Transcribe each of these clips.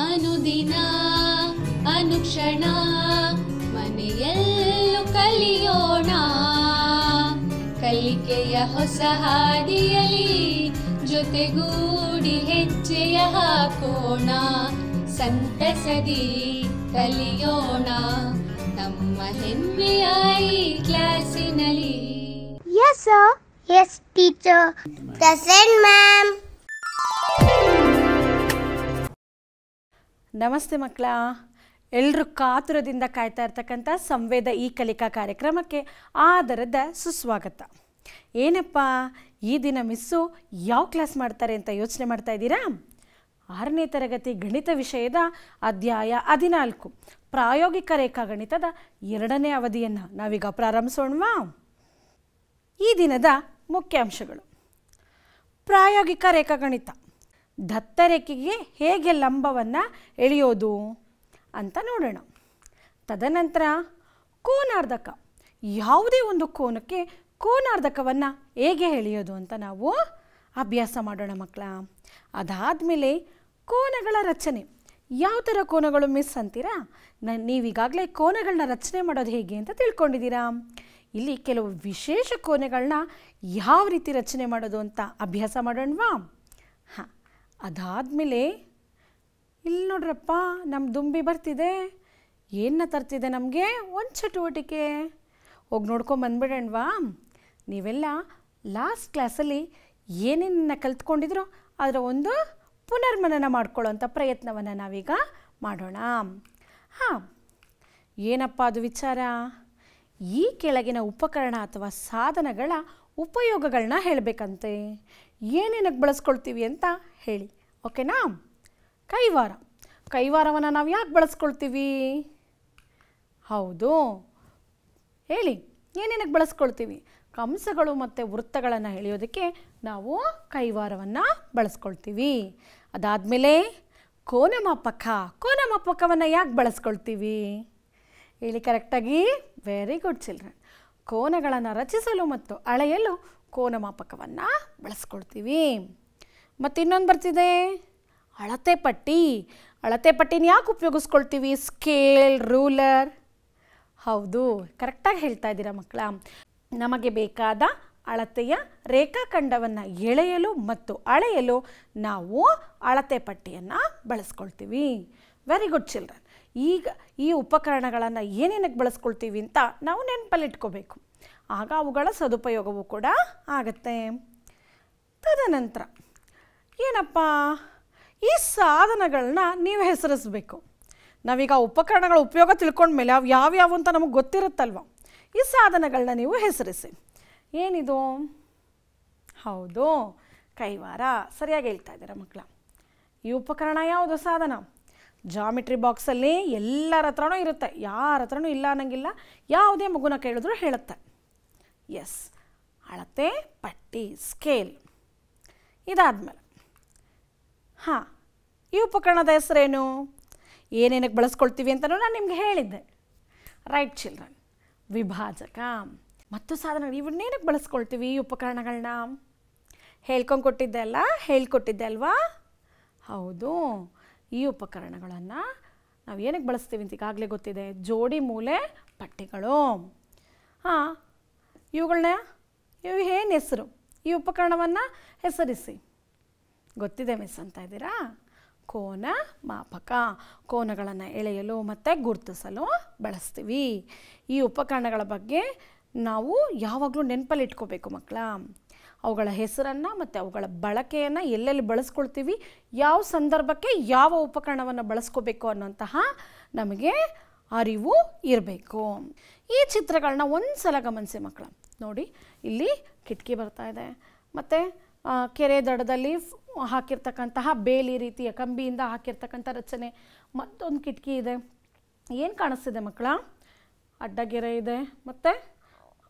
ಅನುದಿನ ಅನುಕ್ಷಣ ಮನೆಯಲ್ಲೂ ಕಲಿಯೋಣ, ಕಲಿಕೆಯ ಹೊಸ ಹಾದಿಯಲಿ ಜೊತೆಗೂಡಿ ಹೆಜ್ಜೆಯ ಹಾಕೋಣ, ಸಂತಸದಿ ಕಲಿಯೋಣ ನಮ್ಮ ಹೆಮ್ಮೆಯ ಈ ಕ್ಲಾಸಿನಲ್ಲಿ. Yes sir. Yes teacher. Present ma'am. ನಮಸ್ತೆ ಮಕ್ಕಳ, ಎಲ್ಲರೂ ಕಾತುರದಿಂದ ಕಾಯ್ತಾ ಇರ್ತಕ್ಕಂಥ ಸಂವೇದ ಈ ಕಲಿಕಾ ಕಾರ್ಯಕ್ರಮಕ್ಕೆ ಆದರದ ಸುಸ್ವಾಗತ. ಏನಪ್ಪ ಈ ದಿನ ಮಿಸ್ಸು ಯಾವ ಕ್ಲಾಸ್ ಮಾಡ್ತಾರೆ ಅಂತ ಯೋಚನೆ ಮಾಡ್ತಾ ಇದ್ದೀರಾ? 6ನೇ ತರಗತಿ ಗಣಿತ ವಿಷಯದ ಅಧ್ಯಾಯ 14 ಪ್ರಾಯೋಗಿಕ ರೇಖಾಗಣಿತದ 2ನೇ ಅವಧಿಯನ್ನು ನಾವೀಗ ಪ್ರಾರಂಭಿಸೋಣವಾ? ಈ ದಿನದ ಮುಖ್ಯಾಂಶಗಳು: ಪ್ರಾಯೋಗಿಕ ರೇಖಾಗಣಿತ, ದತ್ತರೇಖೆಗೆ ಹೇಗೆ ಲಂಬವನ್ನು ಎಳೆಯೋದು ಅಂತ ನೋಡೋಣ. ತದನಂತರ ಕೋನಾರ್ಧಕ, ಯಾವುದೇ ಒಂದು ಕೋನಕ್ಕೆ ಕೋನಾರ್ಧಕವನ್ನು ಹೇಗೆ ಎಳೆಯೋದು ಅಂತ ನಾವು ಅಭ್ಯಾಸ ಮಾಡೋಣ ಮಕ್ಕಳ. ಅದಾದಮೇಲೆ ಕೋನಗಳ ರಚನೆ, ಯಾವ ಥರ ಕೋನಗಳು ಮಿಸ್ ಅಂತೀರಾ? ನೀವೀಗಾಗಲೇ ಕೋನಗಳನ್ನ ರಚನೆ ಮಾಡೋದು ಹೇಗೆ ಅಂತ ತಿಳ್ಕೊಂಡಿದ್ದೀರಾ. ಇಲ್ಲಿ ಕೆಲವು ವಿಶೇಷ ಕೋನಗಳನ್ನ ಯಾವ ರೀತಿ ರಚನೆ ಮಾಡೋದು ಅಂತ ಅಭ್ಯಾಸ ಮಾಡೋಣವಾ? ಹಾಂ, ಅದಾದಮೇಲೆ ಇಲ್ಲಿ ನೋಡ್ರಪ್ಪ, ನಮ್ಮ ದುಂಬಿ ಬರ್ತಿದೆ. ಏನನ್ನ ತರ್ತಿದೆ ನಮಗೆ? ಒಂದು ಚಟುವಟಿಕೆ. ಹೋಗಿ ನೋಡ್ಕೊಂಬಂದ್ಬಿಡೋಣವಾ? ನೀವೆಲ್ಲ ಲಾಸ್ಟ್ ಕ್ಲಾಸಲ್ಲಿ ಏನೇನನ್ನ ಕಲ್ತ್ಕೊಂಡಿದ್ರೋ ಅದರ ಒಂದು ಪುನರ್ಮನನ ಮಾಡ್ಕೊಳ್ಳೋಂಥ ಪ್ರಯತ್ನವನ್ನು ನಾವೀಗ ಮಾಡೋಣ. ಹಾಂ, ಏನಪ್ಪ ಅದು ವಿಚಾರ? ಈ ಕೆಳಗಿನ ಉಪಕರಣ ಅಥವಾ ಸಾಧನಗಳ ಉಪಯೋಗಗಳನ್ನ ಹೇಳಬೇಕಂತೆ. ಏನೇನಕ್ಕೆ ಬಳಸ್ಕೊಳ್ತೀವಿ ಅಂತ ಹೇಳಿ, ಓಕೆನಾ? ಕೈವಾರ, ಕೈವಾರವನ್ನು ನಾವು ಯಾಕೆ ಬಳಸ್ಕೊಳ್ತೀವಿ? ಹೌದು, ಹೇಳಿ, ಏನೇನಕ್ಕೆ ಬಳಸ್ಕೊಳ್ತೀವಿ? ಕಂಸಗಳು ಮತ್ತು ವೃತ್ತಗಳನ್ನು ಎಳೆಯೋದಕ್ಕೆ ನಾವು ಕೈವಾರವನ್ನು ಬಳಸ್ಕೊಳ್ತೀವಿ. ಅದಾದಮೇಲೆ ಕೋನಮಾಪಕ, ಕೋನಮಾಪಕವನ್ನು ಯಾಕೆ ಬಳಸ್ಕೊಳ್ತೀವಿ? ಹೇಳಿ ಕರೆಕ್ಟಾಗಿ. Very good children. ಕೋನಗಳನ್ನು ರಚಿಸಲು ಮತ್ತು ಅಳೆಯಲು ಕೋನಮಾಪಕವನ್ನು ಬಳಸ್ಕೊಳ್ತೀವಿ. ಮತ್ತು ಇನ್ನೊಂದು ಬರ್ತಿದೆ, ಅಳತೆ ಪಟ್ಟಿ. ಅಳತೆ ಪಟ್ಟಿನ ಯಾಕೆ ಉಪಯೋಗಿಸ್ಕೊಳ್ತೀವಿ? Scale, ruler. ಹೌದು, ಕರೆಕ್ಟಾಗಿ ಹೇಳ್ತಾ ಇದ್ದೀರಾ ಮಕ್ಕಳ. ನಮಗೆ ಬೇಕಾದ ಅಳತೆಯ ರೇಖಾಖಂಡವನ್ನು ಎಳೆಯಲು ಮತ್ತು ಅಳೆಯಲು ನಾವು ಅಳತೆ ಪಟ್ಟಿಯನ್ನು ಬಳಸ್ಕೊಳ್ತೀವಿ. Very good children. ಈಗ ಈ ಉಪಕರಣಗಳನ್ನು ಏನೇನಕ್ಕೆ ಬಳಸ್ಕೊಳ್ತೀವಿ ಅಂತ ನಾವು ನೆನಪಲ್ಲಿಟ್ಕೋಬೇಕು. ಆಗ ಅವುಗಳ ಸದುಪಯೋಗವೂ ಕೂಡ ಆಗುತ್ತೆ. ತದನಂತರ ಏನಪ್ಪ, ಈ ಸಾಧನಗಳನ್ನ ನೀವು ಹೆಸರಿಸಬೇಕು. ನಾವೀಗ ಉಪಕರಣಗಳ ಉಪಯೋಗ ತಿಳ್ಕೊಂಡ್ಮೇಲೆ ಅವು ಯಾವ್ಯಾವು ಅಂತ ನಮಗೆ ಗೊತ್ತಿರುತ್ತಲ್ವ. ಈ ಸಾಧನಗಳನ್ನ ನೀವು ಹೆಸರಿಸಿ. ಏನಿದು? ಹೌದು, ಕೈವಾರ. ಸರಿಯಾಗಿ ಹೇಳ್ತಾ ಇದ್ದೀರಾ ಮಕ್ಕಳ. ಈ ಉಪಕರಣ ಯಾವುದು? ಸಾಧನ. ಜಾಮಿಟ್ರಿ ಬಾಕ್ಸಲ್ಲಿ ಎಲ್ಲರ ಹತ್ರನೂ ಇರುತ್ತೆ, ಯಾರ ಹತ್ರನೂ ಇಲ್ಲ ಅನ್ನಂಗಿಲ್ಲ. ಯಾವುದೇ ಮಗುನ ಕೇಳಿದ್ರು ಹೇಳುತ್ತೆ. ಎಸ್, ಅಳತೆ ಪಟ್ಟಿ, ಸ್ಕೇಲ್. ಇದಾದಮೇಲೆ ಹಾಂ, ಈ ಉಪಕರಣದ ಹೆಸರೇನು? ಏನೇನಕ್ಕೆ ಬಳಸ್ಕೊಳ್ತೀವಿ ಅಂತಲೂ ನಾನು ನಿಮ್ಗೆ ಹೇಳಿದ್ದೆ. ರೈಟ್ ಚಿಲ್ಡ್ರನ್, ವಿಭಾಜಕ. ಮತ್ತು ಸಾಧನಗಳು, ಇವನ್ನೇನಕ್ಕೆ ಬಳಸ್ಕೊಳ್ತೀವಿ ಈ ಉಪಕರಣಗಳನ್ನ? ಹೇಳ್ಕೊಟ್ಟಿದ್ದೆ ಅಲ್ವಾ? ಹೌದು, ಈ ಉಪಕರಣಗಳನ್ನು ನಾವು ಏನಕ್ಕೆ ಬಳಸ್ತೀವಿ ಅಂತ ಈಗಾಗಲೇ ಗೊತ್ತಿದೆ. ಜೋಡಿ ಮೂಲೆ ಪಟ್ಟಿಗಳು. ಹಾಂ, ಇವು ಏನು ಹೆಸರು? ಈ ಉಪಕರಣವನ್ನು ಹೆಸರಿಸಿ. ಗೊತ್ತಿದೆ ಮಿಸ್ ಅಂತ ಇದ್ದೀರಾ? ಕೋನ ಮಾಪಕ. ಕೋನಗಳನ್ನು ಎಳೆಯಲು ಮತ್ತು ಗುರುತಿಸಲು ಬಳಸ್ತೀವಿ. ಈ ಉಪಕರಣಗಳ ಬಗ್ಗೆ ನಾವು ಯಾವಾಗಲೂ ನೆನಪಲ್ಲಿ ಇಟ್ಕೋಬೇಕು ಮಕ್ಕಳ. ಅವುಗಳ ಹೆಸರನ್ನು ಮತ್ತು ಅವುಗಳ ಬಳಕೆಯನ್ನು ಎಲ್ಲೆಲ್ಲಿ ಬಳಸ್ಕೊಳ್ತೀವಿ, ಯಾವ ಸಂದರ್ಭಕ್ಕೆ ಯಾವ ಉಪಕರಣವನ್ನು ಬಳಸ್ಕೋಬೇಕು ಅನ್ನೋಂತಹ ನಮಗೆ ಅರಿವು ಇರಬೇಕು. ಈ ಚಿತ್ರಗಳನ್ನ ಒಂದು ಸಲ ಗಮನಿಸಿ ಮಕ್ಕಳ. ನೋಡಿ, ಇಲ್ಲಿ ಕಿಟಕಿ ಬರ್ತಾ ಇದೆ, ಮತ್ತು ಕೆರೆ ದಡದಲ್ಲಿ ಹಾಕಿರ್ತಕ್ಕಂತಹ ಬೇಲಿ ರೀತಿಯ ಕಂಬಿಯಿಂದ ಹಾಕಿರ್ತಕ್ಕಂಥ ರಚನೆ. ಮತ್ತೊಂದು ಕಿಟಕಿ ಇದೆ. ಏನು ಕಾಣಿಸ್ತಿದೆ ಮಕ್ಕಳ? ಅಡ್ಡಗೆರೆ ಇದೆ, ಮತ್ತು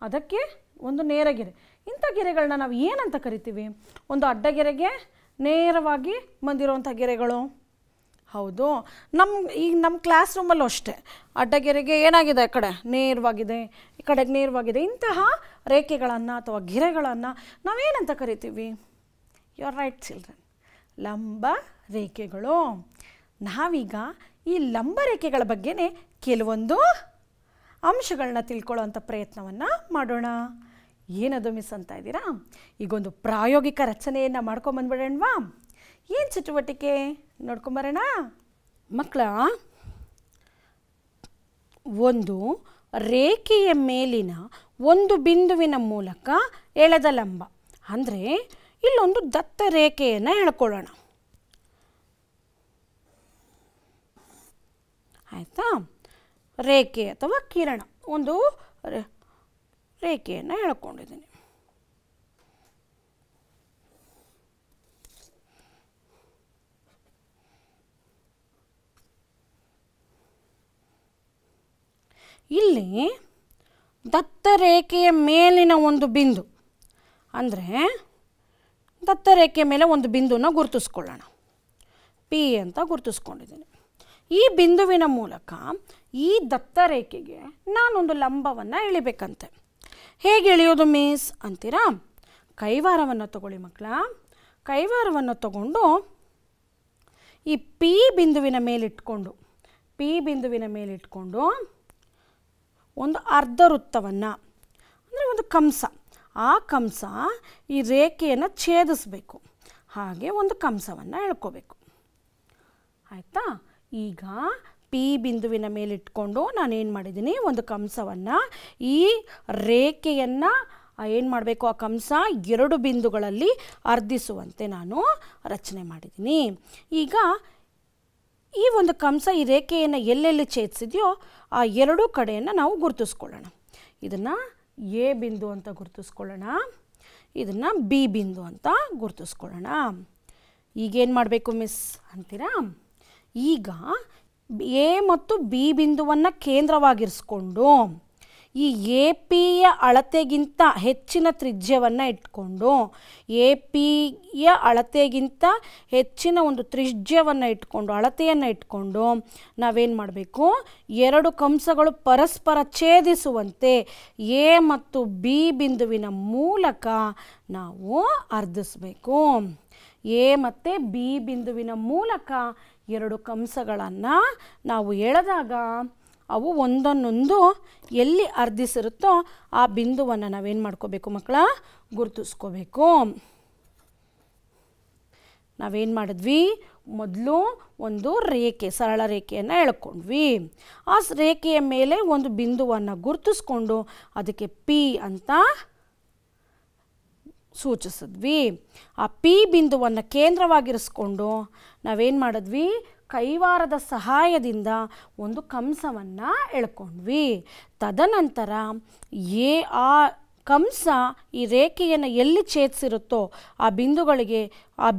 ಅದಕ್ಕೆ ಒಂದು ನೇರಗೆರೆ. ಇಂಥ ಗೆರೆಗಳನ್ನ ನಾವು ಏನಂತ ಕರಿತೀವಿ? ಒಂದು ಅಡ್ಡಗೆರೆಗೆ ನೇರವಾಗಿ ಬಂದಿರುವಂಥ ಗೆರೆಗಳು. ಹೌದು, ಈಗ ನಮ್ಮ ಕ್ಲಾಸ್ ರೂಮಲ್ಲೂ ಅಷ್ಟೇ ಅಡ್ಡಗೆರೆಗೆ ಏನಾಗಿದೆ, ಈ ಕಡೆ ನೇರವಾಗಿದೆ, ಈ ಕಡೆಗೆ ನೇರವಾಗಿದೆ. ಇಂತಹ ರೇಖೆಗಳನ್ನು ಅಥವಾ ಗೆರೆಗಳನ್ನು ನಾವೇನಂತ ಕರಿತೀವಿ? ಯು ಆರ್ ರೈಟ್ ಚಿಲ್ಡ್ರನ್, ಲಂಬ ರೇಖೆಗಳು. ನಾವೀಗ ಈ ಲಂಬರೇಖೆಗಳ ಬಗ್ಗೆನೇ ಕೆಲವೊಂದು ಅಂಶಗಳನ್ನ ತಿಳ್ಕೊಳ್ಳೋವಂಥ ಪ್ರಯತ್ನವನ್ನು ಮಾಡೋಣ. ಏನದು ಮಿಸ್ ಅಂತ ಇದ್ದೀರಾ? ಈಗೊಂದು ಪ್ರಾಯೋಗಿಕ ರಚನೆಯನ್ನು ಮಾಡ್ಕೊಂಬಂದ್ಬಿಡೋಣವಾ? ಏನು ಚಟುವಟಿಕೆ ನೋಡ್ಕೊಂಬರೋಣ ಮಕ್ಕಳ. ಒಂದು ರೇಖೆಯ ಮೇಲಿನ ಒಂದು ಬಿಂದುವಿನ ಮೂಲಕ ಎಳೆದ ಲಂಬ, ಅಂದರೆ ಇಲ್ಲೊಂದು ದತ್ತ ರೇಖೆಯನ್ನು ಎಳ್ಕೊಳ್ಳೋಣ. ಆಯಿತಾ? ರೇಖೆ ಅಥವಾ ಕಿರಣ, ಒಂದು ರೇಖೆಯನ್ನು ಎಳ್ಕೊಂಡಿದ್ದೀನಿ. ಇಲ್ಲಿ ದತ್ತರೇಖೆಯ ಮೇಲಿನ ಒಂದು ಬಿಂದು, ಅಂದರೆ ದತ್ತರೇಖೆಯ ಮೇಲೆ ಒಂದು ಬಿಂದುವನ್ನು ಗುರುತಿಸ್ಕೊಳ್ಳೋಣ. ಪಿ ಅಂತ ಗುರುತಿಸ್ಕೊಂಡಿದ್ದೀನಿ. ಈ ಬಿಂದುವಿನ ಮೂಲಕ ಈ ದತ್ತರೇಖೆಗೆ ನಾನೊಂದು ಲಂಬವನ್ನು ಎಳಿಬೇಕಂತೆ. ಹೇಗೆ ಎಳೆಯೋದು ಮಿಸ್ ಅಂತೀರಾ? ಕೈವಾರವನ್ನು ತಗೊಳ್ಳಿ ಮಕ್ಕಳ. ಕೈವಾರವನ್ನು ತಗೊಂಡು ಈ ಪಿ ಬಿಂದುವಿನ ಮೇಲಿಟ್ಕೊಂಡು ಒಂದು ಅರ್ಧ ವೃತ್ತವನ್ನು, ಅಂದರೆ ಒಂದು ಕಂಸ, ಆ ಕಂಸ ಈ ರೇಖೆಯನ್ನು ಛೇದಿಸಬೇಕು. ಹಾಗೆ ಒಂದು ಕಂಸವನ್ನು ಎಳ್ಕೋಬೇಕು. ಆಯಿತಾ? ಈಗ ಪಿ ಬಿಂದುವಿನ ಮೇಲಿಟ್ಕೊಂಡು ನಾನೇನು ಮಾಡಿದ್ದೀನಿ, ಒಂದು ಕಂಸವನ್ನು, ಈ ರೇಖೆಯನ್ನು ಏನು ಮಾಡಬೇಕು, ಆ ಕಂಸ ಎರಡು ಬಿಂದುಗಳಲ್ಲಿ ಅರ್ಧಿಸುವಂತೆ ನಾನು ರಚನೆ ಮಾಡಿದ್ದೀನಿ. ಈಗ ಈ ಒಂದು ಕಂಸ ಈ ರೇಖೆಯನ್ನು ಎಲ್ಲೆಲ್ಲಿ ಛೇದಿಸಿದೆಯೋ ಆ ಎರಡೂ ಕಡೆಯನ್ನು ನಾವು ಗುರುತಿಸ್ಕೊಳ್ಳೋಣ. ಇದನ್ನು ಎ ಬಿಂದು ಅಂತ ಗುರುತಿಸ್ಕೊಳ್ಳೋಣ, ಇದನ್ನು ಬಿ ಬಿಂದು ಅಂತ ಗುರುತಿಸ್ಕೊಳ್ಳೋಣ. ಈಗೇನು ಮಾಡಬೇಕು ಮಿಸ್ ಅಂತೀರಾ? ಈಗ ಎ ಮತ್ತು ಬಿ ಬಿಂದುವನ್ನು ಕೇಂದ್ರವಾಗಿರಿಸ್ಕೊಂಡು ಈ ಎ ಪಿಯ ಅಳತೆಗಿಂತ ಹೆಚ್ಚಿನ ತ್ರಿಜ್ಯವನ್ನು ಇಟ್ಕೊಂಡು, ಎ ಪಿಯ ಅಳತೆಗಿಂತ ಹೆಚ್ಚಿನ ಒಂದು ತ್ರಿಜ್ಯವನ್ನು ಇಟ್ಕೊಂಡು, ಅಳತೆಯನ್ನು ಇಟ್ಕೊಂಡು ನಾವೇನು ಮಾಡಬೇಕು, ಎರಡು ಕಂಸಗಳು ಪರಸ್ಪರ ಛೇದಿಸುವಂತೆ ಎ ಮತ್ತು ಬಿ ಬಿಂದುವಿನ ಮೂಲಕ ನಾವು ಅರ್ಧಿಸಬೇಕು. ಎ ಮತ್ತು ಬಿ ಬಿಂದುವಿನ ಮೂಲಕ ಎರಡು ಕಂಸಗಳನ್ನು ನಾವು ಎಳೆದಾಗ ಅವು ಒಂದನ್ನೊಂದು ಎಲ್ಲಿ ಅರ್ಧಿಸಿರುತ್ತೋ ಆ ಬಿಂದುವನ್ನು ನಾವೇನು ಮಾಡ್ಕೋಬೇಕು ಮಕ್ಕಳ, ಗುರುತಿಸ್ಕೋಬೇಕು. ನಾವೇನು ಮಾಡಿದ್ವಿ, ಮೊದಲು ಒಂದು ರೇಖೆ, ಸರಳ ರೇಖೆಯನ್ನು ಎಳ್ಕೊಂಡ್ವಿ. ಆ ರೇಖೆಯ ಮೇಲೆ ಒಂದು ಬಿಂದುವನ್ನು ಗುರುತಿಸ್ಕೊಂಡು ಅದಕ್ಕೆ ಪಿ ಅಂತ ಸೂಚಿಸಿದ್ವಿ. ಆ ಪಿ ಬಿಂದುವನ್ನು ಕೇಂದ್ರವಾಗಿರಿಸ್ಕೊಂಡು ನಾವೇನು ಮಾಡಿದ್ವಿ, ಕೈವಾರದ ಸಹಾಯದಿಂದ ಒಂದು ಕಂಸವನ್ನು ಎಳ್ಕೊಂಡ್ವಿ. ತದನಂತರ ಆ ಕಂಸ ಈ ರೇಖೆಯನ್ನು ಎಲ್ಲಿ ಛೇದಿಸಿರುತ್ತೋ ಆ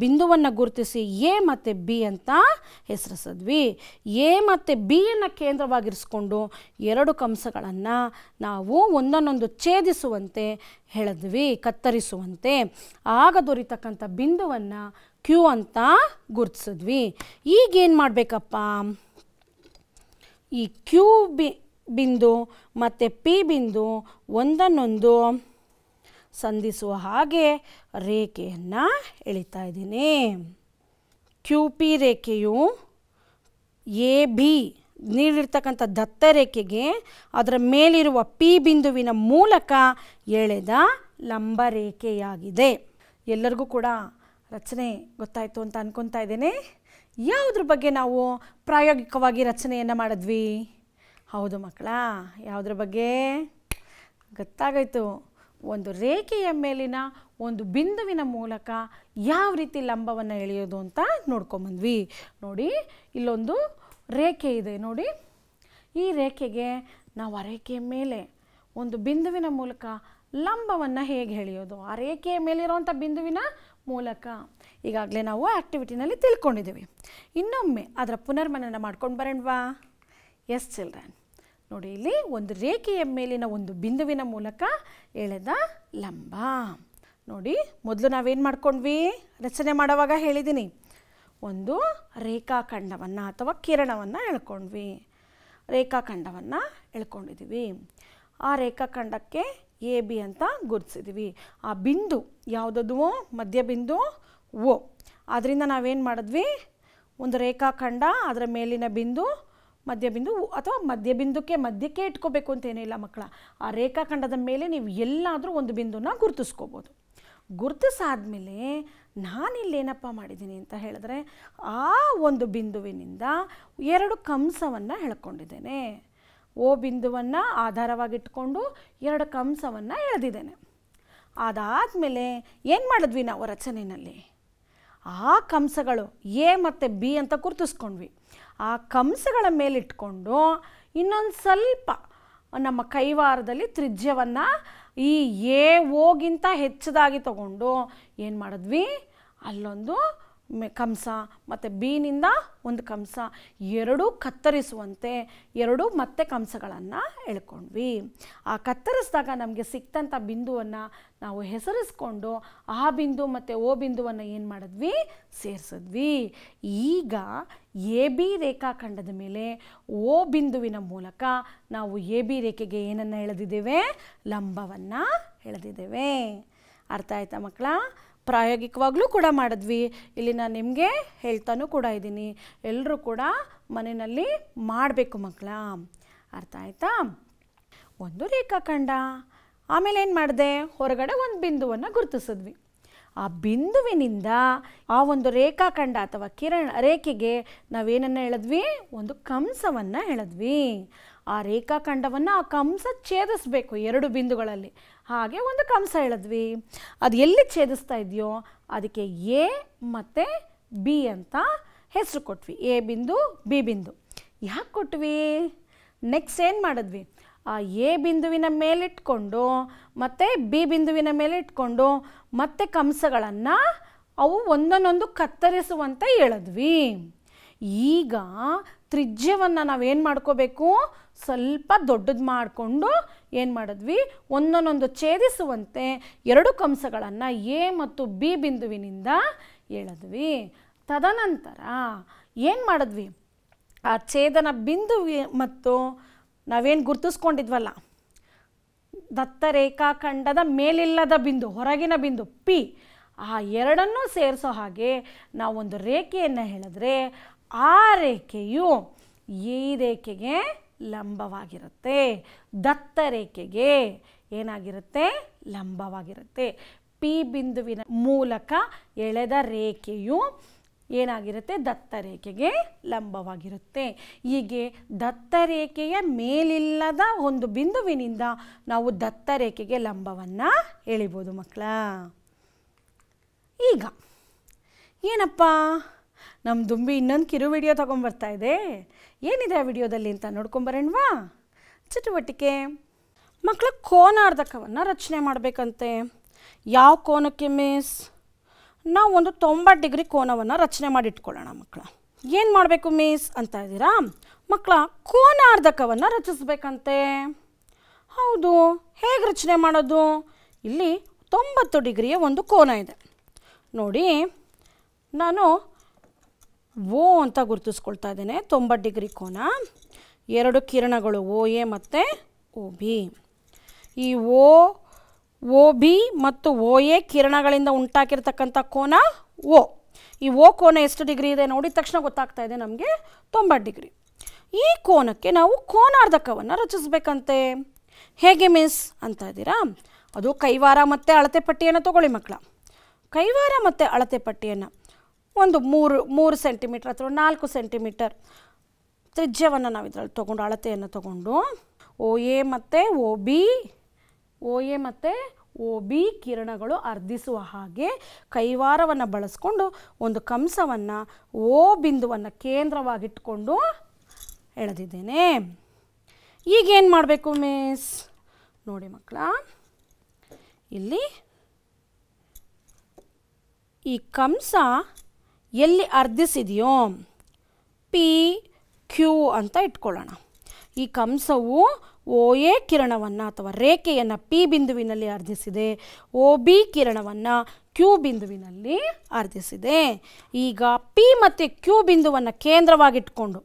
ಬಿಂದುವನ್ನು ಗುರುತಿಸಿ ಎ ಮತ್ತು ಬಿ ಅಂತ ಹೆಸರಿಸಿದ್ವಿ. ಎ ಮತ್ತು ಬಿಯನ್ನು ಕೇಂದ್ರವಾಗಿರಿಸ್ಕೊಂಡು ಎರಡು ಕಂಸಗಳನ್ನು ನಾವು ಒಂದನ್ನೊಂದು ಛೇದಿಸುವಂತೆ ಹೇಳಿದ್ವಿ, ಕತ್ತರಿಸುವಂತೆ. ಆಗ ದೊರೀತಕ್ಕಂಥ ಬಿಂದುವನ್ನು ಕ್ಯೂ ಅಂತ ಗುರುತಿಸಿದ್ವಿ. ಈಗೇನು ಮಾಡಬೇಕಪ್ಪ, ಈ ಕ್ಯೂ ಬಿಂದು ಮತ್ತು ಪಿ ಬಿಂದು ಒಂದನ್ನೊಂದು ಸಂಧಿಸುವ ಹಾಗೆ ರೇಖೆಯನ್ನು ಎಳಿತಾ ಇದ್ದೀನಿ. ಕ್ಯೂ ಪಿ ರೇಖೆಯು ಎ ಬಿ ನೀಡಿರ್ತಕ್ಕಂಥ ದತ್ತರೇಖೆಗೆ ಅದರ ಮೇಲಿರುವ ಪಿ ಬಿಂದುವಿನ ಮೂಲಕ ಎಳೆದ ಲಂಬ ರೇಖೆಯಾಗಿದೆ. ಎಲ್ಲರಿಗೂ ಕೂಡ ರಚನೆ ಗೊತ್ತಾಯಿತು ಅಂತ ಅಂದ್ಕೊತಾ ಇದ್ದೇನೆ. ಯಾವುದ್ರ ಬಗ್ಗೆ ನಾವು ಪ್ರಾಯೋಗಿಕವಾಗಿ ರಚನೆಯನ್ನು ಮಾಡಿದ್ವಿ? ಹೌದು ಮಕ್ಕಳ, ಯಾವುದ್ರ ಬಗ್ಗೆ ಗೊತ್ತಾಗೋಯ್ತು. ಒಂದು ರೇಖೆಯ ಮೇಲಿನ ಒಂದು ಬಿಂದುವಿನ ಮೂಲಕ ಯಾವ ರೀತಿ ಲಂಬವನ್ನು ಎಳೆಯೋದು ಅಂತ ನೋಡ್ಕೊಂಬಂದ್ವಿ. ನೋಡಿ, ಇಲ್ಲೊಂದು ರೇಖೆ ಇದೆ ನೋಡಿ. ಈ ರೇಖೆಗೆ ನಾವು ಆ ರೇಖೆಯ ಮೇಲೆ ಒಂದು ಬಿಂದುವಿನ ಮೂಲಕ ಲಂಬವನ್ನು ಹೇಗೆ ಎಳೆಯೋದು, ಆ ರೇಖೆಯ ಮೇಲಿರುವಂಥ ಬಿಂದುವಿನ ಮೂಲಕ ಈಗಾಗಲೇ ನಾವು ಆ್ಯಕ್ಟಿವಿಟಿನಲ್ಲಿ ತಿಳ್ಕೊಂಡಿದ್ದೀವಿ. ಇನ್ನೊಮ್ಮೆ ಅದರ ಪುನರ್ಮನನ ಮಾಡ್ಕೊಂಡು ಬರೋಣವಾ? ಎಸ್ ಚಿಲ್ಡ್ರನ್, ನೋಡಿ ಇಲ್ಲಿ ಒಂದು ರೇಖೆಯ ಮೇಲಿನ ಒಂದು ಬಿಂದುವಿನ ಮೂಲಕ ಎಳೆದ ಲಂಬ. ನೋಡಿ, ಮೊದಲು ನಾವೇನು ಮಾಡ್ಕೊಂಡ್ವಿ, ರಚನೆ ಮಾಡುವಾಗ ಹೇಳಿದ್ದೀನಿ, ಒಂದು ರೇಖಾಖಂಡವನ್ನು ಅಥವಾ ಕಿರಣವನ್ನು ಎಳ್ಕೊಂಡ್ವಿ. ರೇಖಾಖಂಡವನ್ನು ಎಳ್ಕೊಂಡಿದ್ದೀವಿ. ಆ ರೇಖಾಖಂಡಕ್ಕೆ ಎ ಬಿ ಅಂತ ಗುರುತಿಸಿದ್ವಿ. ಆ ಬಿಂದು ಯಾವುದದು? ಮಧ್ಯಬಿಂದು ಓ. ಆದ್ದರಿಂದ ನಾವೇನು ಮಾಡಿದ್ವಿ, ಒಂದು ರೇಖಾಖಂಡ, ಅದರ ಮೇಲಿನ ಬಿಂದು, ಮಧ್ಯಬಿಂದು ಅಥವಾ ಮಧ್ಯಕ್ಕೆ ಇಟ್ಕೋಬೇಕು ಅಂತೇನಿಲ್ಲ ಮಕ್ಕಳ. ಆ ರೇಖಾಖಂಡದ ಮೇಲೆ ನೀವು ಎಲ್ಲಾದರೂ ಒಂದು ಬಿಂದುನ ಗುರುತಿಸ್ಕೋಬೋದು. ಗುರುತಿಸಾದ್ಮೇಲೆ ನಾನಿಲ್ಲೇನಪ್ಪ ಮಾಡಿದ್ದೀನಿ ಅಂತ ಹೇಳಿದ್ರೆ, ಆ ಒಂದು ಬಿಂದುವಿನಿಂದ 2 ಕಂಸವನ್ನು ಎಳ್ಕೊಂಡಿದ್ದೇನೆ. ಓ ಬಿಂದುವನ್ನು ಆಧಾರವಾಗಿಟ್ಕೊಂಡು 2 ಕಂಸವನ್ನು ಎಳೆದಿದ್ದೇನೆ. ಅದಾದಮೇಲೆ ಏನು ಮಾಡಿದ್ವಿ ನಾವು ರಚನೆಯಲ್ಲಿ, ಆ ಕಂಸಗಳು ಎ ಮತ್ತು ಬಿ ಅಂತ ಗುರುತಿಸ್ಕೊಂಡ್ವಿ. ಆ ಕಂಸಗಳ ಮೇಲಿಟ್ಕೊಂಡು ಇನ್ನೊಂದು ಸ್ವಲ್ಪ ನಮ್ಮ ಕೈವಾರದಲ್ಲಿ ತ್ರಿಜ್ಯವನ್ನು ಈ ಎ ಓಗಿಂತ ಹೆಚ್ಚದಾಗಿ ತಗೊಂಡು ಏನು ಮಾಡಿದ್ವಿ, ಅಲ್ಲೊಂದು ಕಂಸ ಮತ್ತು ಬಿನಿಂದ ಒಂದು ಕಂಸ, 2 ಕತ್ತರಿಸುವಂತೆ 2 ಮತ್ತೆ ಕಂಸಗಳನ್ನು ಎಳ್ಕೊಂಡ್ವಿ. ಆ ಕತ್ತರಿಸಿದಾಗ ನಮಗೆ ಸಿಕ್ತಂಥ ಬಿಂದುವನ್ನು ನಾವು ಹೆಸರಿಸ್ಕೊಂಡು ಆ ಬಿಂದು ಮತ್ತು ಓ ಬಿಂದುವನ್ನು ಏನು ಮಾಡಿದ್ವಿ, ಸೇರಿಸಿದ್ವಿ. ಈಗ ಎ ಬಿ ರೇಖಾಖಂಡದ ಮೇಲೆ ಓ ಬಿಂದುವಿನ ಮೂಲಕ ನಾವು ಎ ಬಿ ರೇಖೆಗೆ ಏನನ್ನು ಎಳೆದಿದ್ದೇವೆ, ಲಂಬವನ್ನು ಎಳೆದಿದ್ದೇವೆ. ಅರ್ಥ ಆಯ್ತಾ ಮಕ್ಕಳ? ಪ್ರಾಯೋಗಿಕವಾಗಲೂ ಕೂಡ ಮಾಡಿದ್ವಿ. ಇಲ್ಲಿ ನಾನು ನಿಮಗೆ ಹೇಳ್ತಾನೂ ಕೂಡ ಇದ್ದೀನಿ, ಎಲ್ಲರೂ ಕೂಡ ಮನೆಯಲ್ಲಿ ಮಾಡಬೇಕು ಮಕ್ಕಳ. ಅರ್ಥ ಆಯ್ತಾ? ಒಂದು ರೇಖಾಖಂಡ, ಆಮೇಲೆ ಏನು ಮಾಡಿದೆ, ಹೊರಗಡೆ ಒಂದು ಬಿಂದುವನ್ನು ಗುರುತಿಸಿದ್ವಿ. ಆ ಬಿಂದುವಿನಿಂದ ಆ ಒಂದು ರೇಖಾಖಂಡ ಅಥವಾ ರೇಖೆಗೆ ನಾವೇನನ್ನು ಎಳೆದ್ವಿ, ಒಂದು ಕಂಸವನ್ನು ಎಳೆದ್ವಿ. ಆ ರೇಖಾಖಂಡವನ್ನು ಆ ಕಂಸ ಛೇದಿಸಬೇಕು 2 ಬಿಂದುಗಳಲ್ಲಿ. ಹಾಗೆ ಒಂದು ಕಂಸ ಎಳೆದ್ವಿ. ಅದು ಎಲ್ಲಿ ಛೇದಿಸ್ತಾ ಇದೆಯೋ ಅದಕ್ಕೆ ಎ ಮತ್ತು ಬಿ ಅಂತ ಹೆಸರು ಕೊಟ್ವಿ. ಎ ಬಿಂದು, ಬಿ ಬಿಂದು. ಯಾಕೆ ಕೊಟ್ವಿ? ನೆಕ್ಸ್ಟ್ ಏನು ಮಾಡಿದ್ವಿ, ಆ ಎ ಬಿಂದುವಿನ ಮೇಲಿಟ್ಕೊಂಡು ಮತ್ತು ಬಿ ಬಿಂದುವಿನ ಮೇಲೆ ಇಟ್ಕೊಂಡು ಮತ್ತೆ ಕಂಸಗಳನ್ನು ಅವು ಒಂದನ್ನೊಂದು ಕತ್ತರಿಸುವಂತೆ ಎಳೆದ್ವಿ. ಈಗ ತ್ರಿಜ್ಯವನ್ನು ನಾವೇನು ಮಾಡ್ಕೋಬೇಕು, ಸ್ವಲ್ಪ ದೊಡ್ಡದು ಮಾಡಿಕೊಂಡು ಏನು ಮಾಡಿದ್ವಿ, ಒಂದೊಂದೊಂದು ಛೇದಿಸುವಂತೆ 2 ಕಂಸಗಳನ್ನು ಎ ಮತ್ತು ಬಿ ಬಿಂದುವಿನಿಂದ ಎಳೆದ್ವಿ. ತದನಂತರ ಏನು ಮಾಡಿದ್ವಿ, ಆ ಛೇದನ ಬಿಂದು ಮತ್ತು ನಾವೇನು ಗುರುತಿಸ್ಕೊಂಡಿದ್ವಲ್ಲ, ದತ್ತ ರೇಖಾಖಂಡದ ಮೇಲಿಲ್ಲದ ಬಿಂದು, ಹೊರಗಿನ ಬಿಂದು ಪಿ, ಆ 2ನ್ನೂ ಸೇರಿಸೋ ಹಾಗೆ ನಾವೊಂದು ರೇಖೆಯನ್ನು ಎಳೆದ್ರೆ ಆ ರೇಖೆಯು ಈ ರೇಖೆಗೆ ಲಂಬವಾಗಿರುತ್ತೆ, ದತ್ತ ರೇಖೆಗೆ ಏನಾಗಿರುತ್ತೆ, ಲಂಬವಾಗಿರುತ್ತೆ. ಪಿ ಬಿಂದುವಿನ ಮೂಲಕ ಎಳೆದ ರೇಖೆಯು ಏನಾಗಿರುತ್ತೆ, ದತ್ತ ರೇಖೆಗೆ ಲಂಬವಾಗಿರುತ್ತೆ. ಹೀಗೆ ದತ್ತ ರೇಖೆಯ ಮೇಲಿಲ್ಲದ ಒಂದು ಬಿಂದುವಿನಿಂದ ನಾವು ದತ್ತ ರೇಖೆಗೆ ಲಂಬವನ್ನು ಎಳಿಬೋದು ಮಕ್ಕಳ. ಈಗ ಏನಪ್ಪ, ನಮ್ಮ ದುಂಬಿ ಇನ್ನೊಂದು ಕಿರು ವಿಡಿಯೋ ತೊಗೊಂಬರ್ತಾ ಇದೆ. ಏನಿದೆ ಆ ವಿಡಿಯೋದಲ್ಲಿ ಅಂತ ನೋಡ್ಕೊಂಬರೋಣವಾ? ಚಟುವಟಿಕೆ ಮಕ್ಕಳ, ಕೋನಾರ್ಧಕವನ್ನು ರಚನೆ ಮಾಡಬೇಕಂತೆ. ಯಾವ ಕೋನಕ್ಕೆ ಮಿಸ್? ನಾವು ಒಂದು 90 ಡಿಗ್ರಿ ಕೋನವನ್ನು ರಚನೆ ಮಾಡಿಟ್ಕೊಳ್ಳೋಣ ಮಕ್ಕಳ. ಏನು ಮಾಡಬೇಕು ಮಿಸ್ ಅಂತ ಇದ್ದೀರಾ ಮಕ್ಕಳ? ಕೋನಾರ್ಧಕವನ್ನು ರಚಿಸಬೇಕಂತೆ. ಹೌದು, ಹೇಗೆ ರಚನೆ ಮಾಡೋದು? ಇಲ್ಲಿ 90 ಡಿಗ್ರಿಯ ಒಂದು ಕೋನ ಇದೆ ನೋಡಿ. ನಾನು ಓ ಅಂತ ಗುರುತಿಸ್ಕೊಳ್ತಾ ಇದ್ದೇನೆ. 90 ಡಿಗ್ರಿ ಕೋನ, 2 ಕಿರಣಗಳು ಓ ಎ ಮತ್ತು ಓ ಬಿ. ಈ ಓ ಬಿ ಮತ್ತು ಓ ಎ ಕಿರಣಗಳಿಂದ ಉಂಟಾಗಿರ್ತಕ್ಕಂಥ ಕೋನ ಓ. ಈ ಓ ಕೋನ ಎಷ್ಟು ಡಿಗ್ರಿ ಇದೆ ನೋಡಿದ ತಕ್ಷಣ ಗೊತ್ತಾಗ್ತಾ ಇದೆ ನಮಗೆ, 90 ಡಿಗ್ರಿ. ಈ ಕೋನಕ್ಕೆ ನಾವು ಕೋನಾರ್ಧಕವನ್ನು ರಚಿಸಬೇಕಂತೆ. ಹೇಗೆ ಮಿಸ್ ಅಂತ ಇದ್ದೀರಾ? ಅದು ಕೈವಾರ ಮತ್ತು ಅಳತೆ ಪಟ್ಟಿಯನ್ನು ತೊಗೊಳ್ಳಿ ಮಕ್ಕಳ. ಕೈವಾರ ಮತ್ತು ಅಳತೆ ಪಟ್ಟಿಯನ್ನು ಒಂದು 3 ಸೆಂಟಿಮೀಟರ್ ಅಥವಾ 4 ಸೆಂಟಿಮೀಟರ್ ತ್ರಿಜ್ಯವನ್ನು ನಾವು ಇದರಲ್ಲಿ ತೊಗೊಂಡು ಅಳತೆಯನ್ನು ತೊಗೊಂಡು ಓ ಎ ಮತ್ತು ಓ ಬಿ ಕಿರಣಗಳು ಅರ್ಧಿಸುವ ಹಾಗೆ ಕೈವಾರವನ್ನು ಬಳಸ್ಕೊಂಡು ಒಂದು ಕಂಸವನ್ನು ಓ ಬಿಂದುವನ್ನು ಕೇಂದ್ರವಾಗಿಟ್ಕೊಂಡು ಎಳೆದಿದ್ದೇನೆ. ಈಗೇನು ಮಾಡಬೇಕು ಮಿಸ್? ನೋಡಿ ಮಕ್ಕಳ, ಇಲ್ಲಿ ಈ ಕಂಸ ಎಲ್ಲಿ ಅರ್ಧಿಸಿದೆಯೋ ಪಿ ಕ್ಯೂ ಅಂತ ಇಟ್ಕೊಳ್ಳೋಣ. ಈ ಕಂಸವು ಓ ಎ ಕಿರಣವನ್ನು ಅಥವಾ ರೇಖೆಯನ್ನು ಪಿ ಬಿಂದುವಿನಲ್ಲಿ ಅರ್ಧಿಸಿದೆ, ಓ ಬಿ ಕಿರಣವನ್ನು ಕ್ಯೂ ಬಿಂದುವಿನಲ್ಲಿ ಅರ್ಧಿಸಿದೆ. ಈಗ ಪಿ ಮತ್ತು ಕ್ಯೂ ಬಿಂದುವನ್ನು ಕೇಂದ್ರವಾಗಿಟ್ಕೊಂಡು,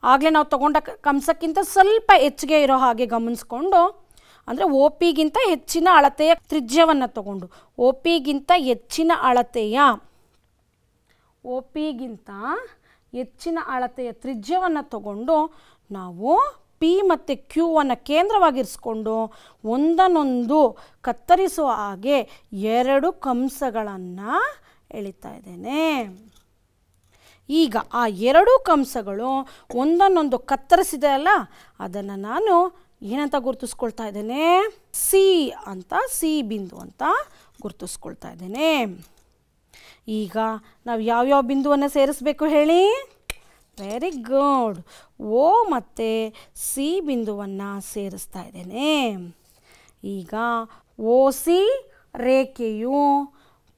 ಆಗಲೇ ನಾವು ತಗೊಂಡ ಕಂಸಕ್ಕಿಂತ ಸ್ವಲ್ಪ ಹೆಚ್ಚಿಗೆ ಇರೋ ಹಾಗೆ ಗಮನಿಸ್ಕೊಂಡು, ಅಂದರೆ ಒ ಪಿಗಿಂತ ಹೆಚ್ಚಿನ ಅಳತೆಯ ತ್ರಿಜ್ಯವನ್ನು ತಗೊಂಡು ಒ ಪಿಗಿಂತ ಹೆಚ್ಚಿನ ಅಳತೆಯ ತ್ರಿಜ್ಯವನ್ನು ತಗೊಂಡು ನಾವು ಪಿ ಮತ್ತು ಕ್ಯೂವನ್ನು ಕೇಂದ್ರವಾಗಿರಿಸ್ಕೊಂಡು ಒಂದನ್ನೊಂದು ಕತ್ತರಿಸುವ ಹಾಗೆ 2 ಕಂಸಗಳನ್ನು ಎಳಿತಾ ಇದ್ದೇನೆ. ಈಗ ಆ 2 ಕಂಸಗಳು ಒಂದನ್ನೊಂದು ಕತ್ತರಿಸಿದೆ ಅಲ್ಲ, ಅದನ್ನು ನಾನು ಏನಂತ ಗುರುತಿಸ್ಕೊಳ್ತಾ ಇದ್ದೇನೆ? ಸಿ ಅಂತ, ಸಿ ಬಿಂದು ಅಂತ ಗುರುತಿಸ್ಕೊಳ್ತಾ ಇದ್ದೇನೆ. ಈಗ ನಾವು ಯಾವ್ಯಾವ ಬಿಂದುವನ್ನು ಸೇರಿಸ್ಬೇಕು ಹೇಳಿ? Very good. ಓ ಮತ್ತು ಸಿ ಬಿಂದುವನ್ನು ಸೇರಿಸ್ತಾ ಇದ್ದೇನೆ. ಈಗ ಓ ಸಿ ರೇಖೆಯು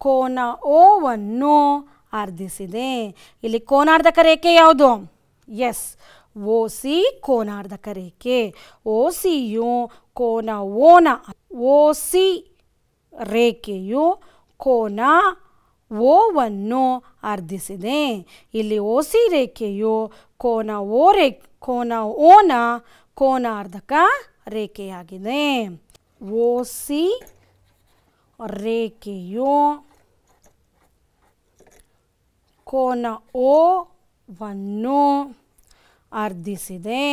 ಕೋನ ಓವನ್ನು ಅರ್ಧಿಸಿದೆ. ಇಲ್ಲಿ ಕೋನಾರ್ಧಕ ರೇಖೆ ಯಾವುದು? ಎಸ್, ಓ ಸಿ ಕೋನಾರ್ಧಕ ರೇಖೆ. ಓ ಸಿಯು ಕೋನ ಓನ, ಓ ಸಿ ರೇಖೆಯು ಕೋನ ಓವನ್ನು ಅರ್ಧಿಸಿದೆ. ಇಲ್ಲಿ ಓ ಸಿ ರೇಖೆಯು ಕೋನ ಓನ ಕೋನಾರ್ಧಕ ರೇಖೆಯಾಗಿದೆ. ಓ ಸಿ ರೇಖೆಯು ಕೋನ ಓವನ್ನು ಅರ್ಧಿಸಿದೆ.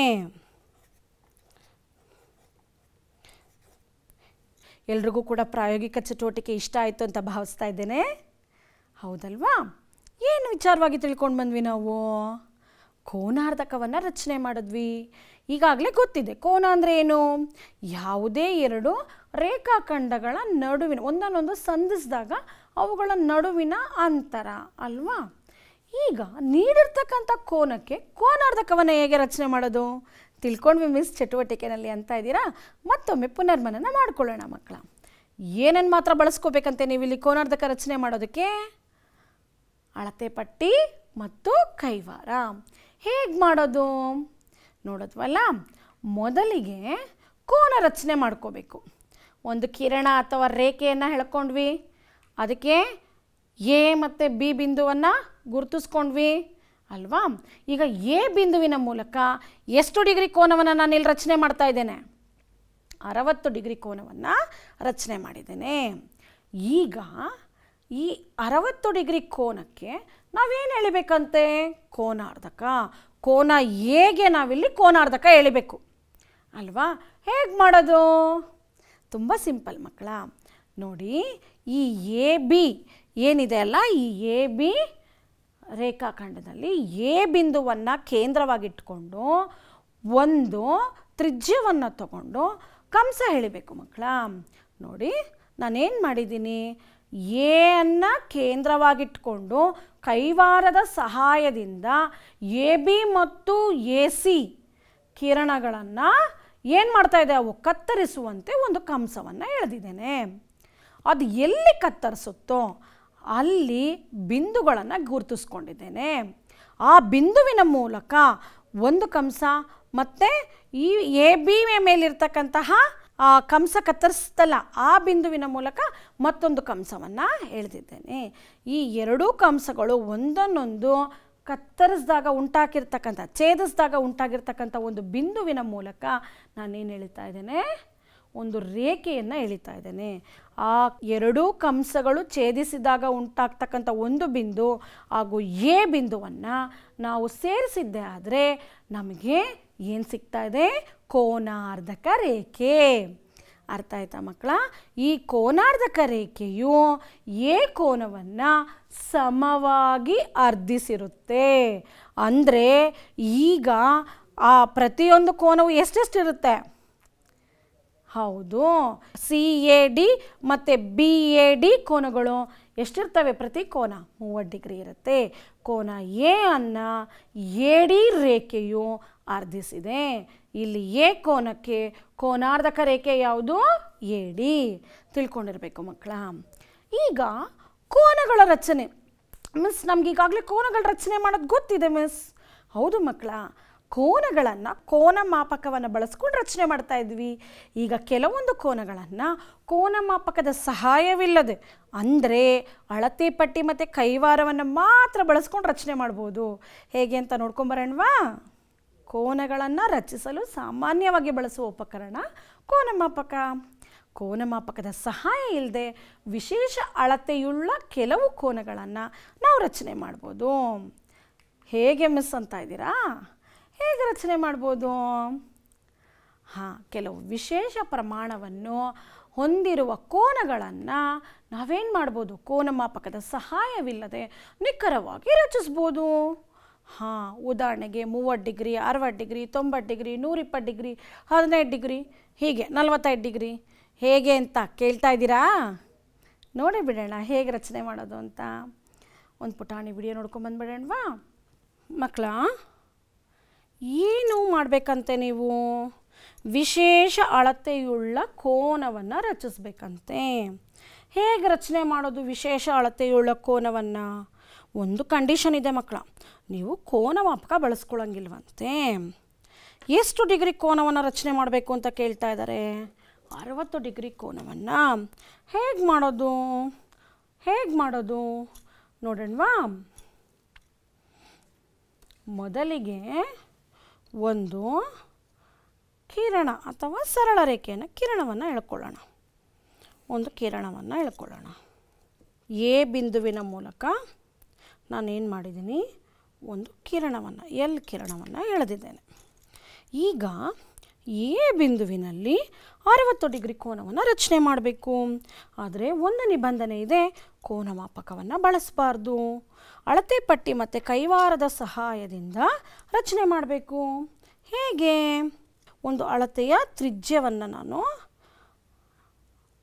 ಎಲ್ರಿಗೂ ಕೂಡ ಪ್ರಾಯೋಗಿಕ ಚಟುವಟಿಕೆ ಇಷ್ಟ ಆಯಿತು ಅಂತ ಭಾವಿಸ್ತಾ ಇದ್ದೇನೆ. ಹೌದಲ್ವಾ? ಏನು ವಿಚಾರವಾಗಿ ತಿಳ್ಕೊಂಡು ಬಂದ್ವಿ ನಾವು? ಕೋನಾರ್ಧಕವನ್ನು ರಚನೆ ಮಾಡಿದ್ವಿ. ಈಗಾಗಲೇ ಗೊತ್ತಿದೆ ಕೋನ ಅಂದರೆ ಏನು? ಯಾವುದೇ 2 ರೇಖಾಖಂಡಗಳ ನಡುವಿನ, ಒಂದನ್ನೊಂದು ಸಂಧಿಸಿದಾಗ ಅವುಗಳ ನಡುವಿನ ಅಂತರ ಅಲ್ವಾ? ಈಗ ನೀಡಿರ್ತಕ್ಕಂಥ ಕೋನಕ್ಕೆ ಕೋನಾರ್ಧಕವನ್ನು ಹೇಗೆ ರಚನೆ ಮಾಡೋದು ತಿಳ್ಕೊಂಡ್ವಿ ಮಿಸ್ ಚಟುವಟಿಕೆಯಲ್ಲಿ ಅಂತ ಇದ್ದೀರಾ? ಮತ್ತೊಮ್ಮೆ ಪುನರ್ಮನನ ಮಾಡ್ಕೊಳ್ಳೋಣ ಮಕ್ಕಳ. ಏನೇನು ಮಾತ್ರ ಬಳಸ್ಕೋಬೇಕಂತೆ ನೀವು ಇಲ್ಲಿ ಕೋನಾರ್ಧಕ ರಚನೆ ಮಾಡೋದಕ್ಕೆ? ಅಳತೆ ಪಟ್ಟಿ ಮತ್ತು ಕೈವಾರ. ಹೇಗೆ ಮಾಡೋದು ನೋಡೋದ್ವಲ್ಲ? ಮೊದಲಿಗೆ ಕೋನ ರಚನೆ ಮಾಡ್ಕೋಬೇಕು. ಒಂದು ಕಿರಣ ಅಥವಾ ರೇಖೆಯನ್ನು ಹೇಳ್ಕೊಂಡ್ವಿ, ಅದಕ್ಕೆ ಎ ಮತ್ತು ಬಿ ಬಿಂದುವನ್ನು ಗುರುತಿಸ್ಕೊಂಡ್ವಿ ಅಲ್ವಾ? ಈಗ ಎ ಬಿಂದುವಿನ ಮೂಲಕ ಎಷ್ಟು ಡಿಗ್ರಿ ಕೋನವನ್ನು ನಾನು ಇಲ್ಲಿ ರಚನೆ ಮಾಡ್ತಾ ಇದ್ದೇನೆ? 60 ಡಿಗ್ರಿ ಕೋನವನ್ನು ರಚನೆ ಮಾಡಿದ್ದೇನೆ. ಈಗ ಈ 60 ಡಿಗ್ರಿ ಕೋನಕ್ಕೆ ನಾವೇನು ಎಳಿಬೇಕಂತೆ? ಕೋನಾರ್ಧಕ. ಕೋನ ಹೇಗೆ ನಾವಿಲ್ಲಿ ಕೋನಾರ್ಧಕ ಎಳಿಬೇಕು ಅಲ್ವಾ? ಹೇಗೆ ಮಾಡೋದು? ತುಂಬ ಸಿಂಪಲ್ ಮಕ್ಕಳ. ನೋಡಿ, ಈ ಎ ಬಿ ಏನಿದೆ ಅಲ್ಲ, ಈ ಎ ಬಿ ರೇಖಾಖಂಡದಲ್ಲಿ ಎ ಬಿಂದುವನ್ನು ಕೇಂದ್ರವಾಗಿಟ್ಕೊಂಡು ಒಂದು ತ್ರಿಜ್ಯವನ್ನು ತಗೊಂಡು ಕಂಸ ಎಳಿಬೇಕು ಮಕ್ಕಳ. ನೋಡಿ, ನಾನೇನು ಮಾಡಿದ್ದೀನಿ? ಎ ಅನ್ನು ಕೇಂದ್ರವಾಗಿಟ್ಕೊಂಡು ಕೈವಾರದ ಸಹಾಯದಿಂದ ಎ ಬಿ ಮತ್ತು ಎ ಸಿ ಕಿರಣಗಳನ್ನು ಏನು ಮಾಡ್ತಾ ಇದೆ? ಅವು ಕತ್ತರಿಸುವಂತೆ ಒಂದು ಕಂಸವನ್ನು ಎಳೆದಿದ್ದೇನೆ. ಅದು ಎಲ್ಲಿ ಕತ್ತರಿಸುತ್ತೋ ಅಲ್ಲಿ ಬಿಂದುಗಳನ್ನು ಗುರುತಿಸ್ಕೊಂಡಿದ್ದೇನೆ. ಆ ಬಿಂದುವಿನ ಮೂಲಕ ಒಂದು ಕಂಸ ಮತ್ತು ಈ ಎ ಬಿ ಮೇಲಿರ್ತಕ್ಕಂತಹ ಕಂಸ ಕತ್ತರಿಸ್ತಲ್ಲ ಆ ಬಿಂದುವಿನ ಮೂಲಕ ಮತ್ತೊಂದು ಕಂಸವನ್ನು ಎಳೆದಿದ್ದೇನೆ. ಈ 2 ಕಂಸಗಳು ಒಂದನ್ನೊಂದು ಕತ್ತರಿಸಿದಾಗ ಉಂಟಾಗಿರ್ತಕ್ಕಂಥ, ಛೇದಿಸಿದಾಗ ಉಂಟಾಗಿರ್ತಕ್ಕಂಥ ಒಂದು ಬಿಂದುವಿನ ಮೂಲಕ ನಾನೇನು ಎಳಿತಾ ಇದ್ದೇನೆ? ಒಂದು ರೇಖೆಯನ್ನು ಎಳಿತಾ ಇದ್ದೇನೆ. ಆ 2 ಕಂಸಗಳು ಛೇದಿಸಿದಾಗ ಉಂಟಾಗ್ತಕ್ಕಂಥ ಒಂದು ಬಿಂದು ಹಾಗೂ ಎ ಬಿಂದುವನ್ನು ನಾವು ಸೇರಿಸಿದ್ದೆ ಆದರೆ ನಮಗೆ ಏನು ಸಿಗ್ತಾ ಇದೆ? ಕೋನಾರ್ಧಕ ರೇಖೆ. ಅರ್ಥ ಆಯ್ತಾ ಮಕ್ಕಳ? ಈ ಕೋನಾರ್ಧಕ ರೇಖೆಯು ಎ ಕೋನವನ್ನು ಸಮವಾಗಿ ಅರ್ಧಿಸಿರುತ್ತೆ. ಅಂದರೆ ಈಗ ಆ ಪ್ರತಿಯೊಂದು ಕೋನವು ಎಷ್ಟೆಷ್ಟಿರುತ್ತೆ? ಹೌದು, ಸಿ ಎ ಡಿ ಮತ್ತು ಬಿ ಎ ಡಿ ಕೋನಗಳು ಎಷ್ಟಿರ್ತವೆ? ಪ್ರತಿ ಕೋನ 30 ಡಿಗ್ರಿ ಇರುತ್ತೆ. ಕೋನ ಎ ಅನ್ನು ಎ ಡಿ ರೇಖೆಯು ಅರ್ಧಿಸಿದೆ. ಇಲ್ಲಿ ಎ ಕೋನಕ್ಕೆ ಕೋನಾರ್ಧಕ ರೇಖೆ ಯಾವುದು? A D. ತಿಳ್ಕೊಂಡಿರಬೇಕು ಮಕ್ಕಳ. ಈಗ ಕೋನಗಳ ರಚನೆ ಮಿಸ್, ನಮ್ಗೆ ಈಗಾಗಲೇ ಕೋನಗಳ ರಚನೆ ಮಾಡೋದು ಗೊತ್ತಿದೆ ಮಿಸ್. ಹೌದು ಮಕ್ಕಳ, ಕೋನಗಳನ್ನು ಕೋನ ಮಾಪಕವನ್ನು ಬಳಸ್ಕೊಂಡು ರಚನೆ ಮಾಡ್ತಾ ಇದ್ವಿ. ಈಗ ಕೆಲವೊಂದು ಕೋನಗಳನ್ನು ಕೋನ ಮಾಪಕದ ಸಹಾಯವಿಲ್ಲದೆ, ಅಂದರೆ ಅಳತೆ ಪಟ್ಟಿ ಮತ್ತು ಕೈವಾರವನ್ನು ಮಾತ್ರ ಬಳಸ್ಕೊಂಡು ರಚನೆ ಮಾಡ್ಬೋದು. ಹೇಗೆ ಅಂತ ನೋಡ್ಕೊಂಬರೋಣವಾ? ಕೋನಗಳನ್ನು ರಚಿಸಲು ಸಾಮಾನ್ಯವಾಗಿ ಬಳಸುವ ಉಪಕರಣ ಕೋನಮಾಪಕ. ಕೋನಮಾಪಕದ ಸಹಾಯ ಇಲ್ಲದೆ ವಿಶೇಷ ಅಳತೆಯುಳ್ಳ ಕೆಲವು ಕೋನಗಳನ್ನು ನಾವು ರಚನೆ ಮಾಡ್ಬೋದು. ಹೇಗೆ ಮಿಸ್ ಅಂತ ಇದ್ದೀರಾ? ಹೇಗೆ ರಚನೆ ಮಾಡ್ಬೋದು? ಕೆಲವು ವಿಶೇಷ ಪ್ರಮಾಣವನ್ನು ಹೊಂದಿರುವ ಕೋನಗಳನ್ನು ನಾವೇನು ಮಾಡ್ಬೋದು? ಕೋನಮಾಪಕದ ಸಹಾಯವಿಲ್ಲದೆ ನಿಖರವಾಗಿ ರಚಿಸ್ಬೋದು. ಉದಾಹರಣೆಗೆ 30 degree, 60 degree, 90 degree, 120 degree, 15 degree, ಹೀಗೆ 45 ಡಿಗ್ರಿ ಹೇಗೆ ಅಂತ ಕೇಳ್ತಾ ಇದ್ದೀರಾ? ನೋಡಿ ಬಿಡೋಣ ಹೇಗೆ ರಚನೆ ಮಾಡೋದು ಅಂತ. ಒಂದು ಪುಟಾಣಿ ವಿಡಿಯೋ ನೋಡ್ಕೊಂಬಂದ್ಬಿಡೋಣವಾ ಮಕ್ಕಳ? ಏನು ಮಾಡಬೇಕಂತೆ ನೀವು? ವಿಶೇಷ ಅಳತೆಯುಳ್ಳ ಕೋನವನ್ನು ರಚಿಸ್ಬೇಕಂತೆ. ಹೇಗೆ ರಚನೆ ಮಾಡೋದು ವಿಶೇಷ ಅಳತೆಯುಳ್ಳ ಕೋನವನ್ನು? ಒಂದು ಕಂಡೀಷನ್ ಇದೆ ಮಕ್ಕಳ, ನೀವು ಕೋನಮಾಪಕ ಬಳಸ್ಕೊಳ್ಳಂಗಿಲ್ವಂತೆ. ಎಷ್ಟು ಡಿಗ್ರಿ ಕೋನವನ್ನು ರಚನೆ ಮಾಡಬೇಕು ಅಂತ ಕೇಳ್ತಾ ಇದ್ದಾರೆ? 60 ಡಿಗ್ರಿ ಕೋನವನ್ನು. ಹೇಗೆ ಮಾಡೋದು ನೋಡೋಣವಾ? ಮೊದಲಿಗೆ ಒಂದು ಕಿರಣ ಅಥವಾ ಸರಳ ರೇಖೆಯನ್ನು ಕಿರಣವನ್ನು ಎಳ್ಕೊಳ್ಳೋಣ. ಒಂದು ಕಿರಣವನ್ನು ಎಳ್ಕೊಳ್ಳೋಣ. ಎ ಬಿಂದುವಿನ ಮೂಲಕ ನಾನೇನು ಮಾಡಿದ್ದೀನಿ? ಒಂದು ಕಿರಣವನ್ನು ಕಿರಣವನ್ನು ಎಳೆದಿದ್ದೇನೆ. ಈಗ ಎ ಬಿಂದುವಿನಲ್ಲಿ 60 ಡಿಗ್ರಿ ಕೋನವನ್ನು ರಚನೆ ಮಾಡಬೇಕು. ಆದರೆ ಒಂದು ನಿಬಂಧನೆ ಇದೆ, ಕೋನಮಾಪಕವನ್ನು ಬಳಸಬಾರ್ದು. ಅಳತೆ ಪಟ್ಟಿ ಮತ್ತು ಕೈವಾರದ ಸಹಾಯದಿಂದ ರಚನೆ ಮಾಡಬೇಕು. ಹೇಗೆ? ಒಂದು ಅಳತೆಯ ತ್ರಿಜ್ಯವನ್ನು ನಾನು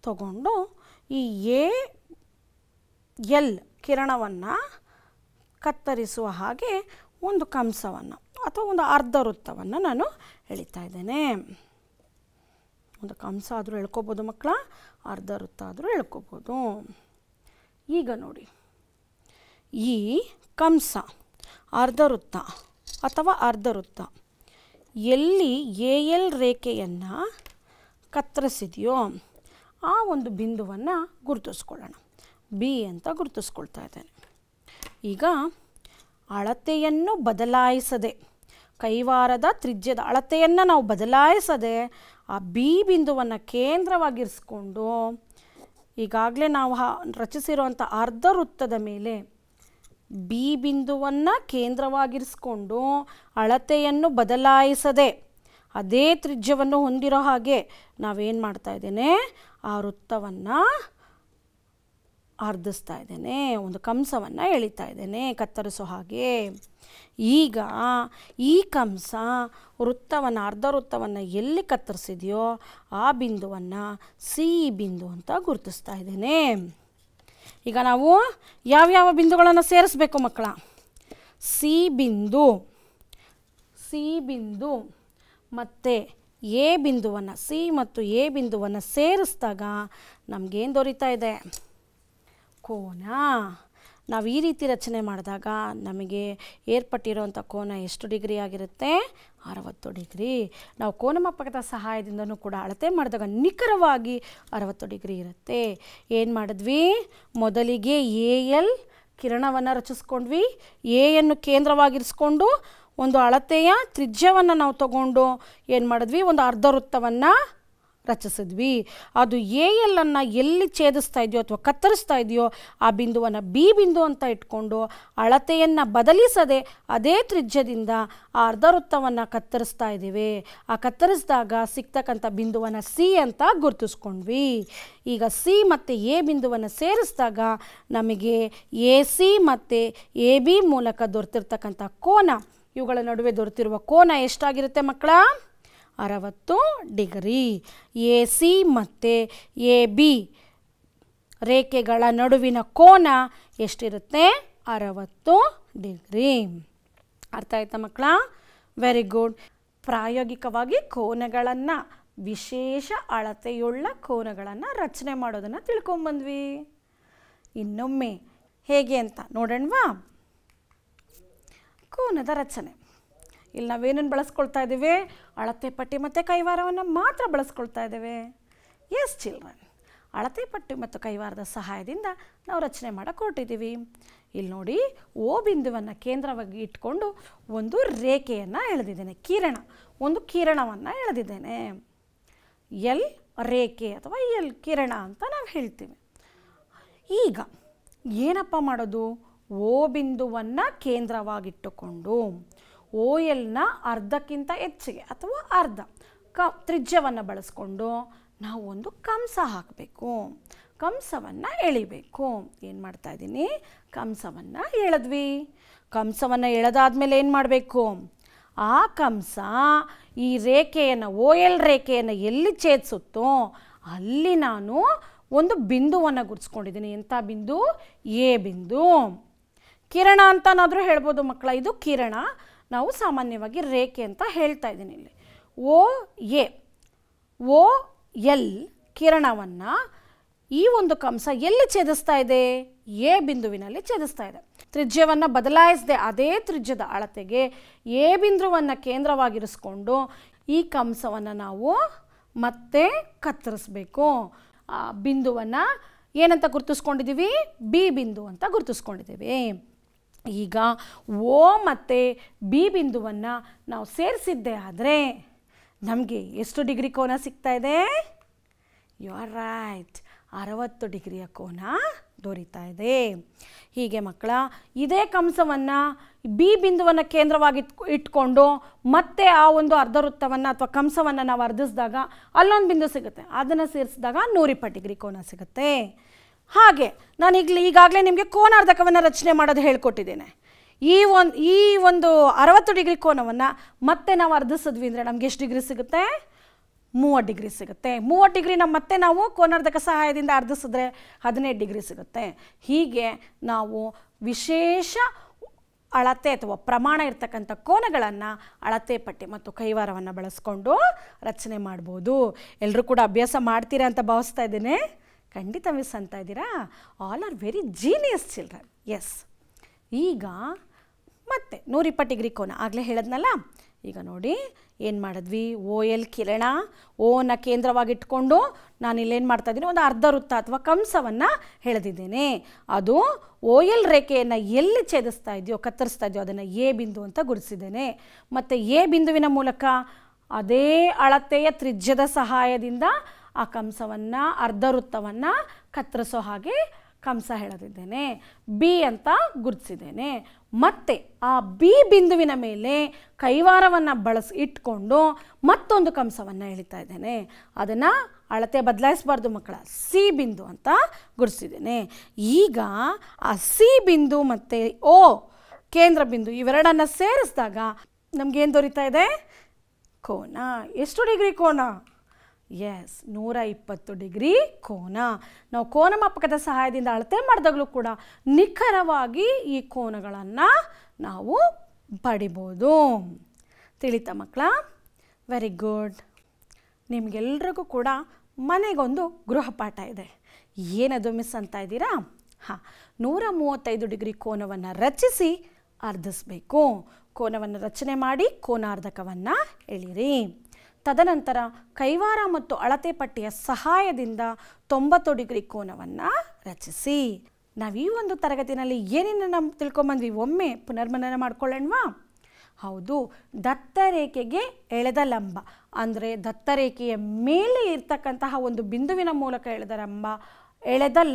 ತಗೊಂಡು ಈ ಎಲ್ ಕಿರಣವನ್ನು ಕತ್ತರಿಸುವ ಹಾಗೆ ಒಂದು ಕಂಸವನ್ನು ಅಥವಾ ಒಂದು ಅರ್ಧ ವೃತ್ತವನ್ನು ನಾನು ಎಳಿತಾ ಇದ್ದೇನೆ. ಒಂದು ಕಂಸ ಆದರೂ ಎಳ್ಕೊಬೋದು ಮಕ್ಕಳ, ಅರ್ಧ ವೃತ್ತ ಆದರೂ ಎಳ್ಕೊಬೋದು. ಈಗ ನೋಡಿ, ಈ ಕಂಸ ಅರ್ಧ ವೃತ್ತ ಅಥವಾ ಅರ್ಧ ವೃತ್ತ ಎಲ್ಲಿ ಎಲ್ ರೇಖೆಯನ್ನು ಕತ್ತರಿಸಿದೆಯೋ ಆ ಒಂದು ಬಿಂದುವನ್ನು ಗುರುತಿಸ್ಕೊಳ್ಳೋಣ. ಬಿ ಅಂತ ಗುರುತಿಸ್ಕೊಳ್ತಾ ಇದ್ದೇನೆ. ಈಗ ಅಳತೆಯನ್ನು ಬದಲಾಯಿಸದೆ, ಕೈವಾರದ ತ್ರಿಜ್ಯದ ಅಳತೆಯನ್ನು ನಾವು ಬದಲಾಯಿಸದೆ ಆ ಬಿ ಬಿಂದುವನ್ನು ಕೇಂದ್ರವಾಗಿರಿಸ್ಕೊಂಡು ಈಗಾಗಲೇ ನಾವು ರಚಿಸಿರುವಂಥ ಅರ್ಧ ವೃತ್ತದ ಮೇಲೆ ಬಿ ಬಿಂದುವನ್ನು ಕೇಂದ್ರವಾಗಿರಿಸ್ಕೊಂಡು ಅಳತೆಯನ್ನು ಬದಲಾಯಿಸದೆ ಅದೇ ತ್ರಿಜ್ಯವನ್ನು ಹೊಂದಿರೋ ಹಾಗೆ ನಾವೇನು ಮಾಡ್ತಾ ಇದ್ದೇನೆ? ಆ ವೃತ್ತವನ್ನು ಅರ್ಧಿಸ್ತಾ ಇದ್ದೇನೆ, ಒಂದು ಕಂಸವನ್ನು ಎಳಿತಾ ಇದ್ದೇನೆ ಕತ್ತರಿಸೋ ಹಾಗೆ. ಈಗ ಈ ಕಂಸ ವೃತ್ತವನ್ನು ಅರ್ಧ ವೃತ್ತವನ್ನು ಎಲ್ಲಿ ಕತ್ತರಿಸಿದೆಯೋ ಆ ಬಿಂದುವನ್ನು ಸಿ ಬಿಂದು ಅಂತ ಗುರುತಿಸ್ತಾ ಇದ್ದೇನೆ. ಈಗ ನಾವು ಯಾವ್ಯಾವ ಬಿಂದುಗಳನ್ನು ಸೇರಿಸಬೇಕು ಮಕ್ಕಳ? ಸಿ ಬಿಂದು ಮತ್ತು ಎ ಬಿಂದುವನ್ನು, ಸಿ ಮತ್ತು ಎ ಬಿಂದುವನ್ನು ಸೇರಿಸಿದಾಗ ನಮಗೇನು ದೊರೀತಾ ಇದೆ? ಕೋನ. ನಾವು ಈ ರೀತಿ ರಚನೆ ಮಾಡಿದಾಗ ನಮಗೆ ಏರ್ಪಟ್ಟಿರುವಂಥ ಕೋನ ಎಷ್ಟು ಡಿಗ್ರಿ ಆಗಿರುತ್ತೆ? 60 ಡಿಗ್ರಿ. ನಾವು ಕೋನಮಾಪಕದ ಸಹಾಯದಿಂದನೂ ಕೂಡ ಅಳತೆ ಮಾಡಿದಾಗ ನಿಖರವಾಗಿ 60 ಡಿಗ್ರಿ ಇರುತ್ತೆ. ಏನು ಮಾಡಿದ್ವಿ? ಮೊದಲಿಗೆ ಎಲ್ ಕಿರಣವನ್ನು ರಚಿಸ್ಕೊಂಡ್ವಿ. ಎಯನ್ನು ಕೇಂದ್ರವಾಗಿರಿಸ್ಕೊಂಡು ಒಂದು ಅಳತೆಯ ತ್ರಿಜ್ಯವನ್ನು ನಾವು ತಗೊಂಡು ಏನು ಮಾಡಿದ್ವಿ? ಒಂದು ಅರ್ಧ ವೃತ್ತವನ್ನು ರಚಿಸಿದ್ವಿ. ಅದು ಎಲ್ ಅನ್ನು ಎಲ್ಲಿ ಛೇದಿಸ್ತಾ ಇದೆಯೋ ಅಥವಾ ಕತ್ತರಿಸ್ತಾ ಇದೆಯೋ ಆ ಬಿಂದುವನ್ನು ಬಿ ಬಿಂದು ಅಂತ ಇಟ್ಕೊಂಡು ಅಳತೆಯನ್ನು ಬದಲಿಸದೆ ಅದೇ ತ್ರಿಜ್ಯದಿಂದ ಆ ಅರ್ಧ ವೃತ್ತವನ್ನು ಕತ್ತರಿಸ್ತಾ ಇದ್ದೀವಿ. ಆ ಕತ್ತರಿಸಿದಾಗ ಸಿಗ್ತಕ್ಕಂಥ ಬಿಂದುವನ್ನು ಸಿ ಅಂತ ಗುರುತಿಸ್ಕೊಂಡ್ವಿ. ಈಗ ಸಿ ಮತ್ತು ಎ ಬಿಂದುವನ್ನು ಸೇರಿಸಿದಾಗ ನಮಗೆ ಎ ಸಿ ಮತ್ತು ಎ ಬಿ ಮೂಲಕ ದೊರೆತಿರ್ತಕ್ಕಂಥ ಕೋನ, ಇವುಗಳ ನಡುವೆ ದೊರೆತಿರುವ ಕೋನ ಎಷ್ಟಾಗಿರುತ್ತೆ ಮಕ್ಕಳ? 60 ಡಿಗ್ರಿ. ಎ ಸಿ ಮತ್ತು ಎ ಬಿ ರೇಖೆಗಳ ನಡುವಿನ ಕೋನ ಎಷ್ಟಿರುತ್ತೆ? 60 ಡಿಗ್ರಿ. ಅರ್ಥ ಆಯ್ತಾ ಮಕ್ಕಳ? Very good. ಪ್ರಾಯೋಗಿಕವಾಗಿ ಕೋನಗಳನ್ನು, ವಿಶೇಷ ಅಳತೆಯುಳ್ಳ ಕೋನಗಳನ್ನು ರಚನೆ ಮಾಡೋದನ್ನು ತಿಳ್ಕೊಂಬಂದ್ವಿ. ಇನ್ನೊಮ್ಮೆ ಹೇಗೆ ಅಂತ ನೋಡೋಣವಾ? ಕೋನದ ರಚನೆ. ಇಲ್ಲಿ ನಾವೇನನ್ನು ಬಳಸ್ಕೊಳ್ತಾ ಇದ್ದೀವಿ? ಅಳತೆ ಪಟ್ಟಿ ಮತ್ತು ಕೈವಾರವನ್ನು ಮಾತ್ರ ಬಳಸ್ಕೊಳ್ತಾ ಇದ್ದೇವೆ. ಎಸ್ ಚಿಲ್ಡ್ರನ್, ಅಳತೆ ಪಟ್ಟಿ ಮತ್ತು ಕೈವಾರದ ಸಹಾಯದಿಂದ ನಾವು ರಚನೆ ಮಾಡೋಕೆ ಹೊರಟಿದ್ದೀವಿ. ಇಲ್ಲಿ ನೋಡಿ, ಓ ಬಿಂದುವನ್ನು ಕೇಂದ್ರವಾಗಿ ಇಟ್ಕೊಂಡು ಒಂದು ರೇಖೆಯನ್ನು ಎಳೆದಿದ್ದೇನೆ, ಒಂದು ಕಿರಣವನ್ನು ಎಳೆದಿದ್ದೇನೆ. ಎಲ್ ರೇಖೆ ಅಥವಾ ಎಲ್ ಕಿರಣ ಅಂತ ನಾವು ಹೇಳ್ತೀವಿ. ಈಗ ಏನಪ್ಪ ಮಾಡೋದು? ಓ ಬಿಂದುವನ್ನು ಕೇಂದ್ರವಾಗಿಟ್ಟುಕೊಂಡು ಓ ಎಲ್ನ ಅರ್ಧಕ್ಕಿಂತ ಹೆಚ್ಚಿಗೆ ಅಥವಾ ಅರ್ಧ ತ್ರಿಜ್ಯವನ್ನು ಬಳಸ್ಕೊಂಡು ನಾವು ಒಂದು ಕಂಸ ಹಾಕಬೇಕು, ಕಂಸವನ್ನು ಎಳಿಬೇಕು. ಏನು ಮಾಡ್ತಾ ಇದ್ದೀನಿ, ಕಂಸವನ್ನು ಎಳೆದ್ವಿ. ಕಂಸವನ್ನು ಎಳೆದಾದ್ಮೇಲೆ ಏನು ಮಾಡಬೇಕು, ಆ ಕಂಸ ಈ ರೇಖೆಯನ್ನು ಓ ಎಲ್ ರೇಖೆಯನ್ನು ಎಲ್ಲಿ ಛೇದಿಸುತ್ತೋ ಅಲ್ಲಿ ನಾನು ಒಂದು ಬಿಂದುವನ್ನು ಗುರುತಿಸ್ಕೊಂಡಿದ್ದೀನಿ. ಎಂಥ ಬಿಂದು, ಎ ಬಿಂದು. ಕಿರಣ ಅಂತನಾದರೂ ಹೇಳ್ಬೋದು ಮಕ್ಕಳ, ಇದು ಕಿರಣ. ನಾವು ಸಾಮಾನ್ಯವಾಗಿ ರೇಖೆ ಅಂತ ಹೇಳ್ತಾ ಇದ್ದೀನಿ. ಇಲ್ಲಿ ಓ ಎಲ್ ಕಿರಣವನ್ನು ಈ ಒಂದು ಕಂಸ ಎಲ್ಲಿ ಛೇದಿಸ್ತಾ ಇದೆ, ಎ ಬಿಂದುವಿನಲ್ಲಿ ಛೇದಿಸ್ತಾ ಇದೆ. ತ್ರಿಜ್ಯವನ್ನು ಬದಲಾಯಿಸದೆ ಅದೇ ತ್ರಿಜ್ಯದ ಅಳತೆಗೆ ಎ ಬಿಂದುವನ್ನು ಕೇಂದ್ರವಾಗಿರಿಸ್ಕೊಂಡು ಈ ಕಂಸವನ್ನು ನಾವು ಮತ್ತೆ ಕತ್ತರಿಸಬೇಕು. ಆ ಬಿಂದುವನ್ನು ಏನಂತ ಗುರುತಿಸ್ಕೊಂಡಿದ್ದೀವಿ, ಬಿ ಬಿಂದು ಅಂತ ಗುರುತಿಸ್ಕೊಂಡಿದ್ದೀವಿ. ಈಗ ಓ ಮತ್ತು ಬಿ ಬಿಂದುವನ್ನು ನಾವು ಸೇರಿಸಿದ್ದೇ ಆದರೆ ನಮಗೆ ಎಷ್ಟು ಡಿಗ್ರಿ ಕೋನ ಸಿಗ್ತಾ ಇದೆ, ಯು ಆರ್ ರೈಟ್, 60 ಡಿಗ್ರಿಯ ಕೋನ ದೊರೀತಾ ಇದೆ. ಹೀಗೆ ಮಕ್ಕಳ, ಇದೇ ಕಂಸವನ್ನು ಬಿ ಬಿಂದುವನ್ನು ಕೇಂದ್ರವಾಗಿ ಇಟ್ಕೊಂಡು ಮತ್ತೆ ಆ ಒಂದು ಅರ್ಧ ವೃತ್ತವನ್ನು ಅಥವಾ ಕಂಸವನ್ನು ನಾವು ಅರ್ಧಿಸಿದಾಗ ಅಲ್ಲೊಂದು ಬಿಂದು ಸಿಗುತ್ತೆ, ಅದನ್ನು ಸೇರಿಸಿದಾಗ 120 ಡಿಗ್ರಿ ಕೋನ ಸಿಗುತ್ತೆ. ಹಾಗೆ ನಾನು ಈಗಾಗಲೇ ನಿಮಗೆ ಕೋನಾರ್ಧಕವನ್ನು ರಚನೆ ಮಾಡೋದು ಹೇಳ್ಕೊಟ್ಟಿದ್ದೇನೆ. ಈ ಒಂದು 60 ಡಿಗ್ರಿ ಕೋನವನ್ನು ಮತ್ತೆ ನಾವು ಅರ್ಧಿಸಿದ್ವಿ ಅಂದರೆ ನಮ್ಗೆ ಎಷ್ಟು ಡಿಗ್ರಿ ಸಿಗುತ್ತೆ, 30 ಡಿಗ್ರಿ ಸಿಗುತ್ತೆ. 30 ಡಿಗ್ರಿನ ಮತ್ತೆ ನಾವು ಕೋನಾರ್ಧಕ ಸಹಾಯದಿಂದ ಅರ್ಧಿಸಿದ್ರೆ 15 ಡಿಗ್ರಿ ಸಿಗುತ್ತೆ. ಹೀಗೆ ನಾವು ವಿಶೇಷ ಅಳತೆ ಅಥವಾ ಪ್ರಮಾಣ ಇರ್ತಕ್ಕಂಥ ಕೋನಗಳನ್ನು ಅಳತೆ ಪಟ್ಟಿ ಮತ್ತು ಕೈವಾರವನ್ನು ಬಳಸ್ಕೊಂಡು ರಚನೆ ಮಾಡ್ಬೋದು. ಎಲ್ಲರೂ ಕೂಡ ಅಭ್ಯಾಸ ಮಾಡ್ತೀರಾ ಅಂತ ಭಾವಿಸ್ತಾ ಇದ್ದೇನೆ. ಖಂಡಿತ ಮಿಸ್ ಅಂತ ಇದ್ದೀರಾ. All are very genius children. Yes, ಈಗ ಮತ್ತೆ 120 ಡಿಗ್ರಿ ಕೋನ ಆಗಲೇ ಹೇಳಿದ್ನಲ್ಲ. ಈಗ ನೋಡಿ ಏನು ಮಾಡಿದ್ವಿ, ಓ ಎಲ್ ಕಿರಣ ಓನ ಕೇಂದ್ರವಾಗಿಟ್ಕೊಂಡು ನಾನು ಇಲ್ಲೇನು ಮಾಡ್ತಾ ಇದ್ದೀನಿ, ಒಂದು ಅರ್ಧ ವೃತ್ತ ಅಥವಾ ಕಂಸವನ್ನು ಎಳೆದಿದ್ದೇನೆ. ಅದು ಓ ಎಲ್ ರೇಖೆಯನ್ನು ಎಲ್ಲಿ ಛೇದಿಸ್ತಾ ಇದೆಯೋ ಕತ್ತರಿಸ್ತಾ ಇದೆಯೋ ಅದನ್ನು ಎ ಬಿಂದು ಅಂತ ಗುರುತಿಸಿದ್ದೇನೆ. ಮತ್ತು ಎ ಬಿಂದುವಿನ ಮೂಲಕ ಅದೇ ಅಳತೆಯ ತ್ರಿಜ್ಯದ ಸಹಾಯದಿಂದ ಆ ಕಂಸವನ್ನು ಅರ್ಧ ವೃತ್ತವನ್ನು ಕತ್ತರಿಸೋ ಹಾಗೆ ಕಂಸ ಎಳೆದಿದ್ದೇನೆ. ಬಿ ಅಂತ ಗುರುತಿಸಿದ್ದೇನೆ. ಮತ್ತು ಆ ಬಿ ಬಿಂದುವಿನ ಮೇಲೆ ಕೈವಾರವನ್ನು ಇಟ್ಕೊಂಡು ಮತ್ತೊಂದು ಕಂಸವನ್ನು ಎಳಿತಾ ಇದ್ದೇನೆ. ಅದನ್ನು ಅಳತೆ ಬದಲಾಯಿಸಬಾರ್ದು ಮಕ್ಕಳ, ಸಿ ಬಿಂದು ಅಂತ ಗುರುತಿಸಿದ್ದೇನೆ. ಈಗ ಆ ಸಿ ಬಿಂದು ಮತ್ತು ಓ ಕೇಂದ್ರ ಬಿಂದು ಇವೆರಡನ್ನು ಸೇರಿಸಿದಾಗ ನಮಗೇನು ದೊರೀತಾ ಇದೆ, ಕೋನ. ಎಷ್ಟು ಡಿಗ್ರಿ ಕೋನ, ಎಸ್, 120 ಡಿಗ್ರಿ ಕೋನ. ನಾವು ಕೋನಮಾಪಕದ ಸಹಾಯದಿಂದ ಅಳತೆ ಮಾಡಿದಾಗಲೂ ಕೂಡ ನಿಖರವಾಗಿ ಈ ಕೋನಗಳನ್ನು ನಾವು ಪಡಿಬೋದು. ತಿಳಿತಾ ಮಕ್ಕಳ? Very good. ನಿಮಗೆಲ್ರಿಗೂ ಕೂಡ ಮನೆಗೊಂದು ಗೃಹಪಾಠ ಇದೆ. ಏನದು ಮಿಸ್ ಅಂತ ಇದ್ದೀರಾ? ಹಾಂ, 135 ಡಿಗ್ರಿ ಕೋನವನ್ನು ರಚಿಸಿ ಅರ್ಧಿಸಬೇಕು. ಕೋನವನ್ನು ರಚನೆ ಮಾಡಿ ಕೋನಾರ್ಧಕವನ್ನು ಎಳಿರಿ. ತದನಂತರ ಕೈವಾರ ಮತ್ತು ಅಳತೆ ಪಟ್ಟಿಯ ಸಹಾಯದಿಂದ 90 ಡಿಗ್ರಿ ಕೋನವನ್ನು ರಚಿಸಿ. ನಾವು ಈ ಒಂದು ತರಗತಿಯಲ್ಲಿ ಏನೇನು ನಾವು ತಿಳ್ಕೊಂಬಂದ್ವಿ ಒಮ್ಮೆ ಪುನರ್ಮನನ ಮಾಡ್ಕೊಳ್ಳೋಣವಾ? ಹೌದು, ದತ್ತರೇಖೆಗೆ ಎಳೆದ ಲಂಬ ಅಂದರೆ ದತ್ತರೇಖೆಯ ಮೇಲೆ ಇರ್ತಕ್ಕಂತಹ ಒಂದು ಬಿಂದುವಿನ ಮೂಲಕ ಎಳೆದ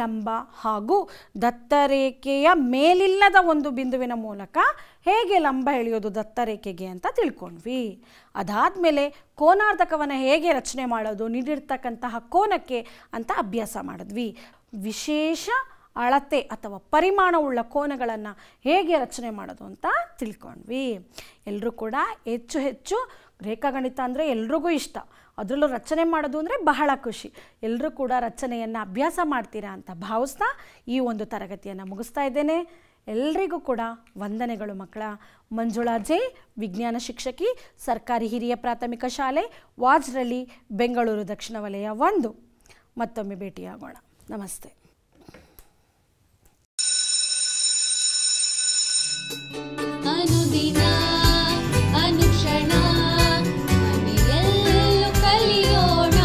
ಲಂಬ ಹಾಗೂ ದತ್ತರೇಖೆಯ ಮೇಲಿಲ್ಲದ ಒಂದು ಬಿಂದುವಿನ ಮೂಲಕ ಹೇಗೆ ಲಂಬ ಎಳೆಯೋದು ದತ್ತರೇಖೆಗೆ ಅಂತ ತಿಳ್ಕೊಂಡ್ವಿ. ಅದಾದಮೇಲೆ ಕೋನಾರ್ಧಕವನ್ನು ಹೇಗೆ ರಚನೆ ಮಾಡೋದು, ನೀಡಿರ್ತಕ್ಕಂತಹ ಕೋನಕ್ಕೆ ಅಂತ ಅಭ್ಯಾಸ ಮಾಡಿದ್ವಿ. ವಿಶೇಷ ಅಳತೆ ಅಥವಾ ಪರಿಮಾಣವುಳ್ಳ ಕೋನಗಳನ್ನು ಹೇಗೆ ರಚನೆ ಮಾಡೋದು ಅಂತ ತಿಳ್ಕೊಂಡ್ವಿ. ಎಲ್ಲರೂ ಕೂಡ ಹೆಚ್ಚು ರೇಖಾಗಣಿತ ಅಂದರೆ ಎಲ್ರಿಗೂ ಇಷ್ಟ, ಅದರಲ್ಲೂ ರಚನೆ ಮಾಡೋದು ಅಂದರೆ ಬಹಳ ಖುಷಿ. ಎಲ್ಲರೂ ಕೂಡ ರಚನೆಯನ್ನು ಅಭ್ಯಾಸ ಮಾಡ್ತೀರಾ ಅಂತ ಭಾವಿಸ್ತಾ ಈ ಒಂದು ತರಗತಿಯನ್ನು ಮುಗಿಸ್ತಾ ಇದ್ದೇನೆ. ಎಲ್ರಿಗೂ ಕೂಡ ವಂದನೆಗಳು ಮಕ್ಕಳ. ಮಂಜುಳಾ ಜೆ, ವಿಜ್ಞಾನ ಶಿಕ್ಷಕಿ, ಸರ್ಕಾರಿ ಹಿರಿಯ ಪ್ರಾಥಮಿಕ ಶಾಲೆ, ವಾಜ್ರಳ್ಳಿ, ಬೆಂಗಳೂರು ದಕ್ಷಿಣ ವಲಯ 1. ಮತ್ತೊಮ್ಮೆ ಭೇಟಿಯಾಗೋಣ. ನಮಸ್ತೆ. ಅನುದಿನ ಅನುಕ್ಷಣ ಮನೆಯಲ್ಲೂ ಕಲಿಯೋಣ,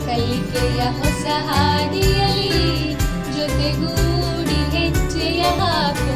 ಕಲಿಕೆಯ ಹೊಸ ಹಾದಿಯಲ್ಲಿ ಜೊತೆಗೂಡಿ ಹೆಜ್ಜೆಯ ಹಾಕೋಣ.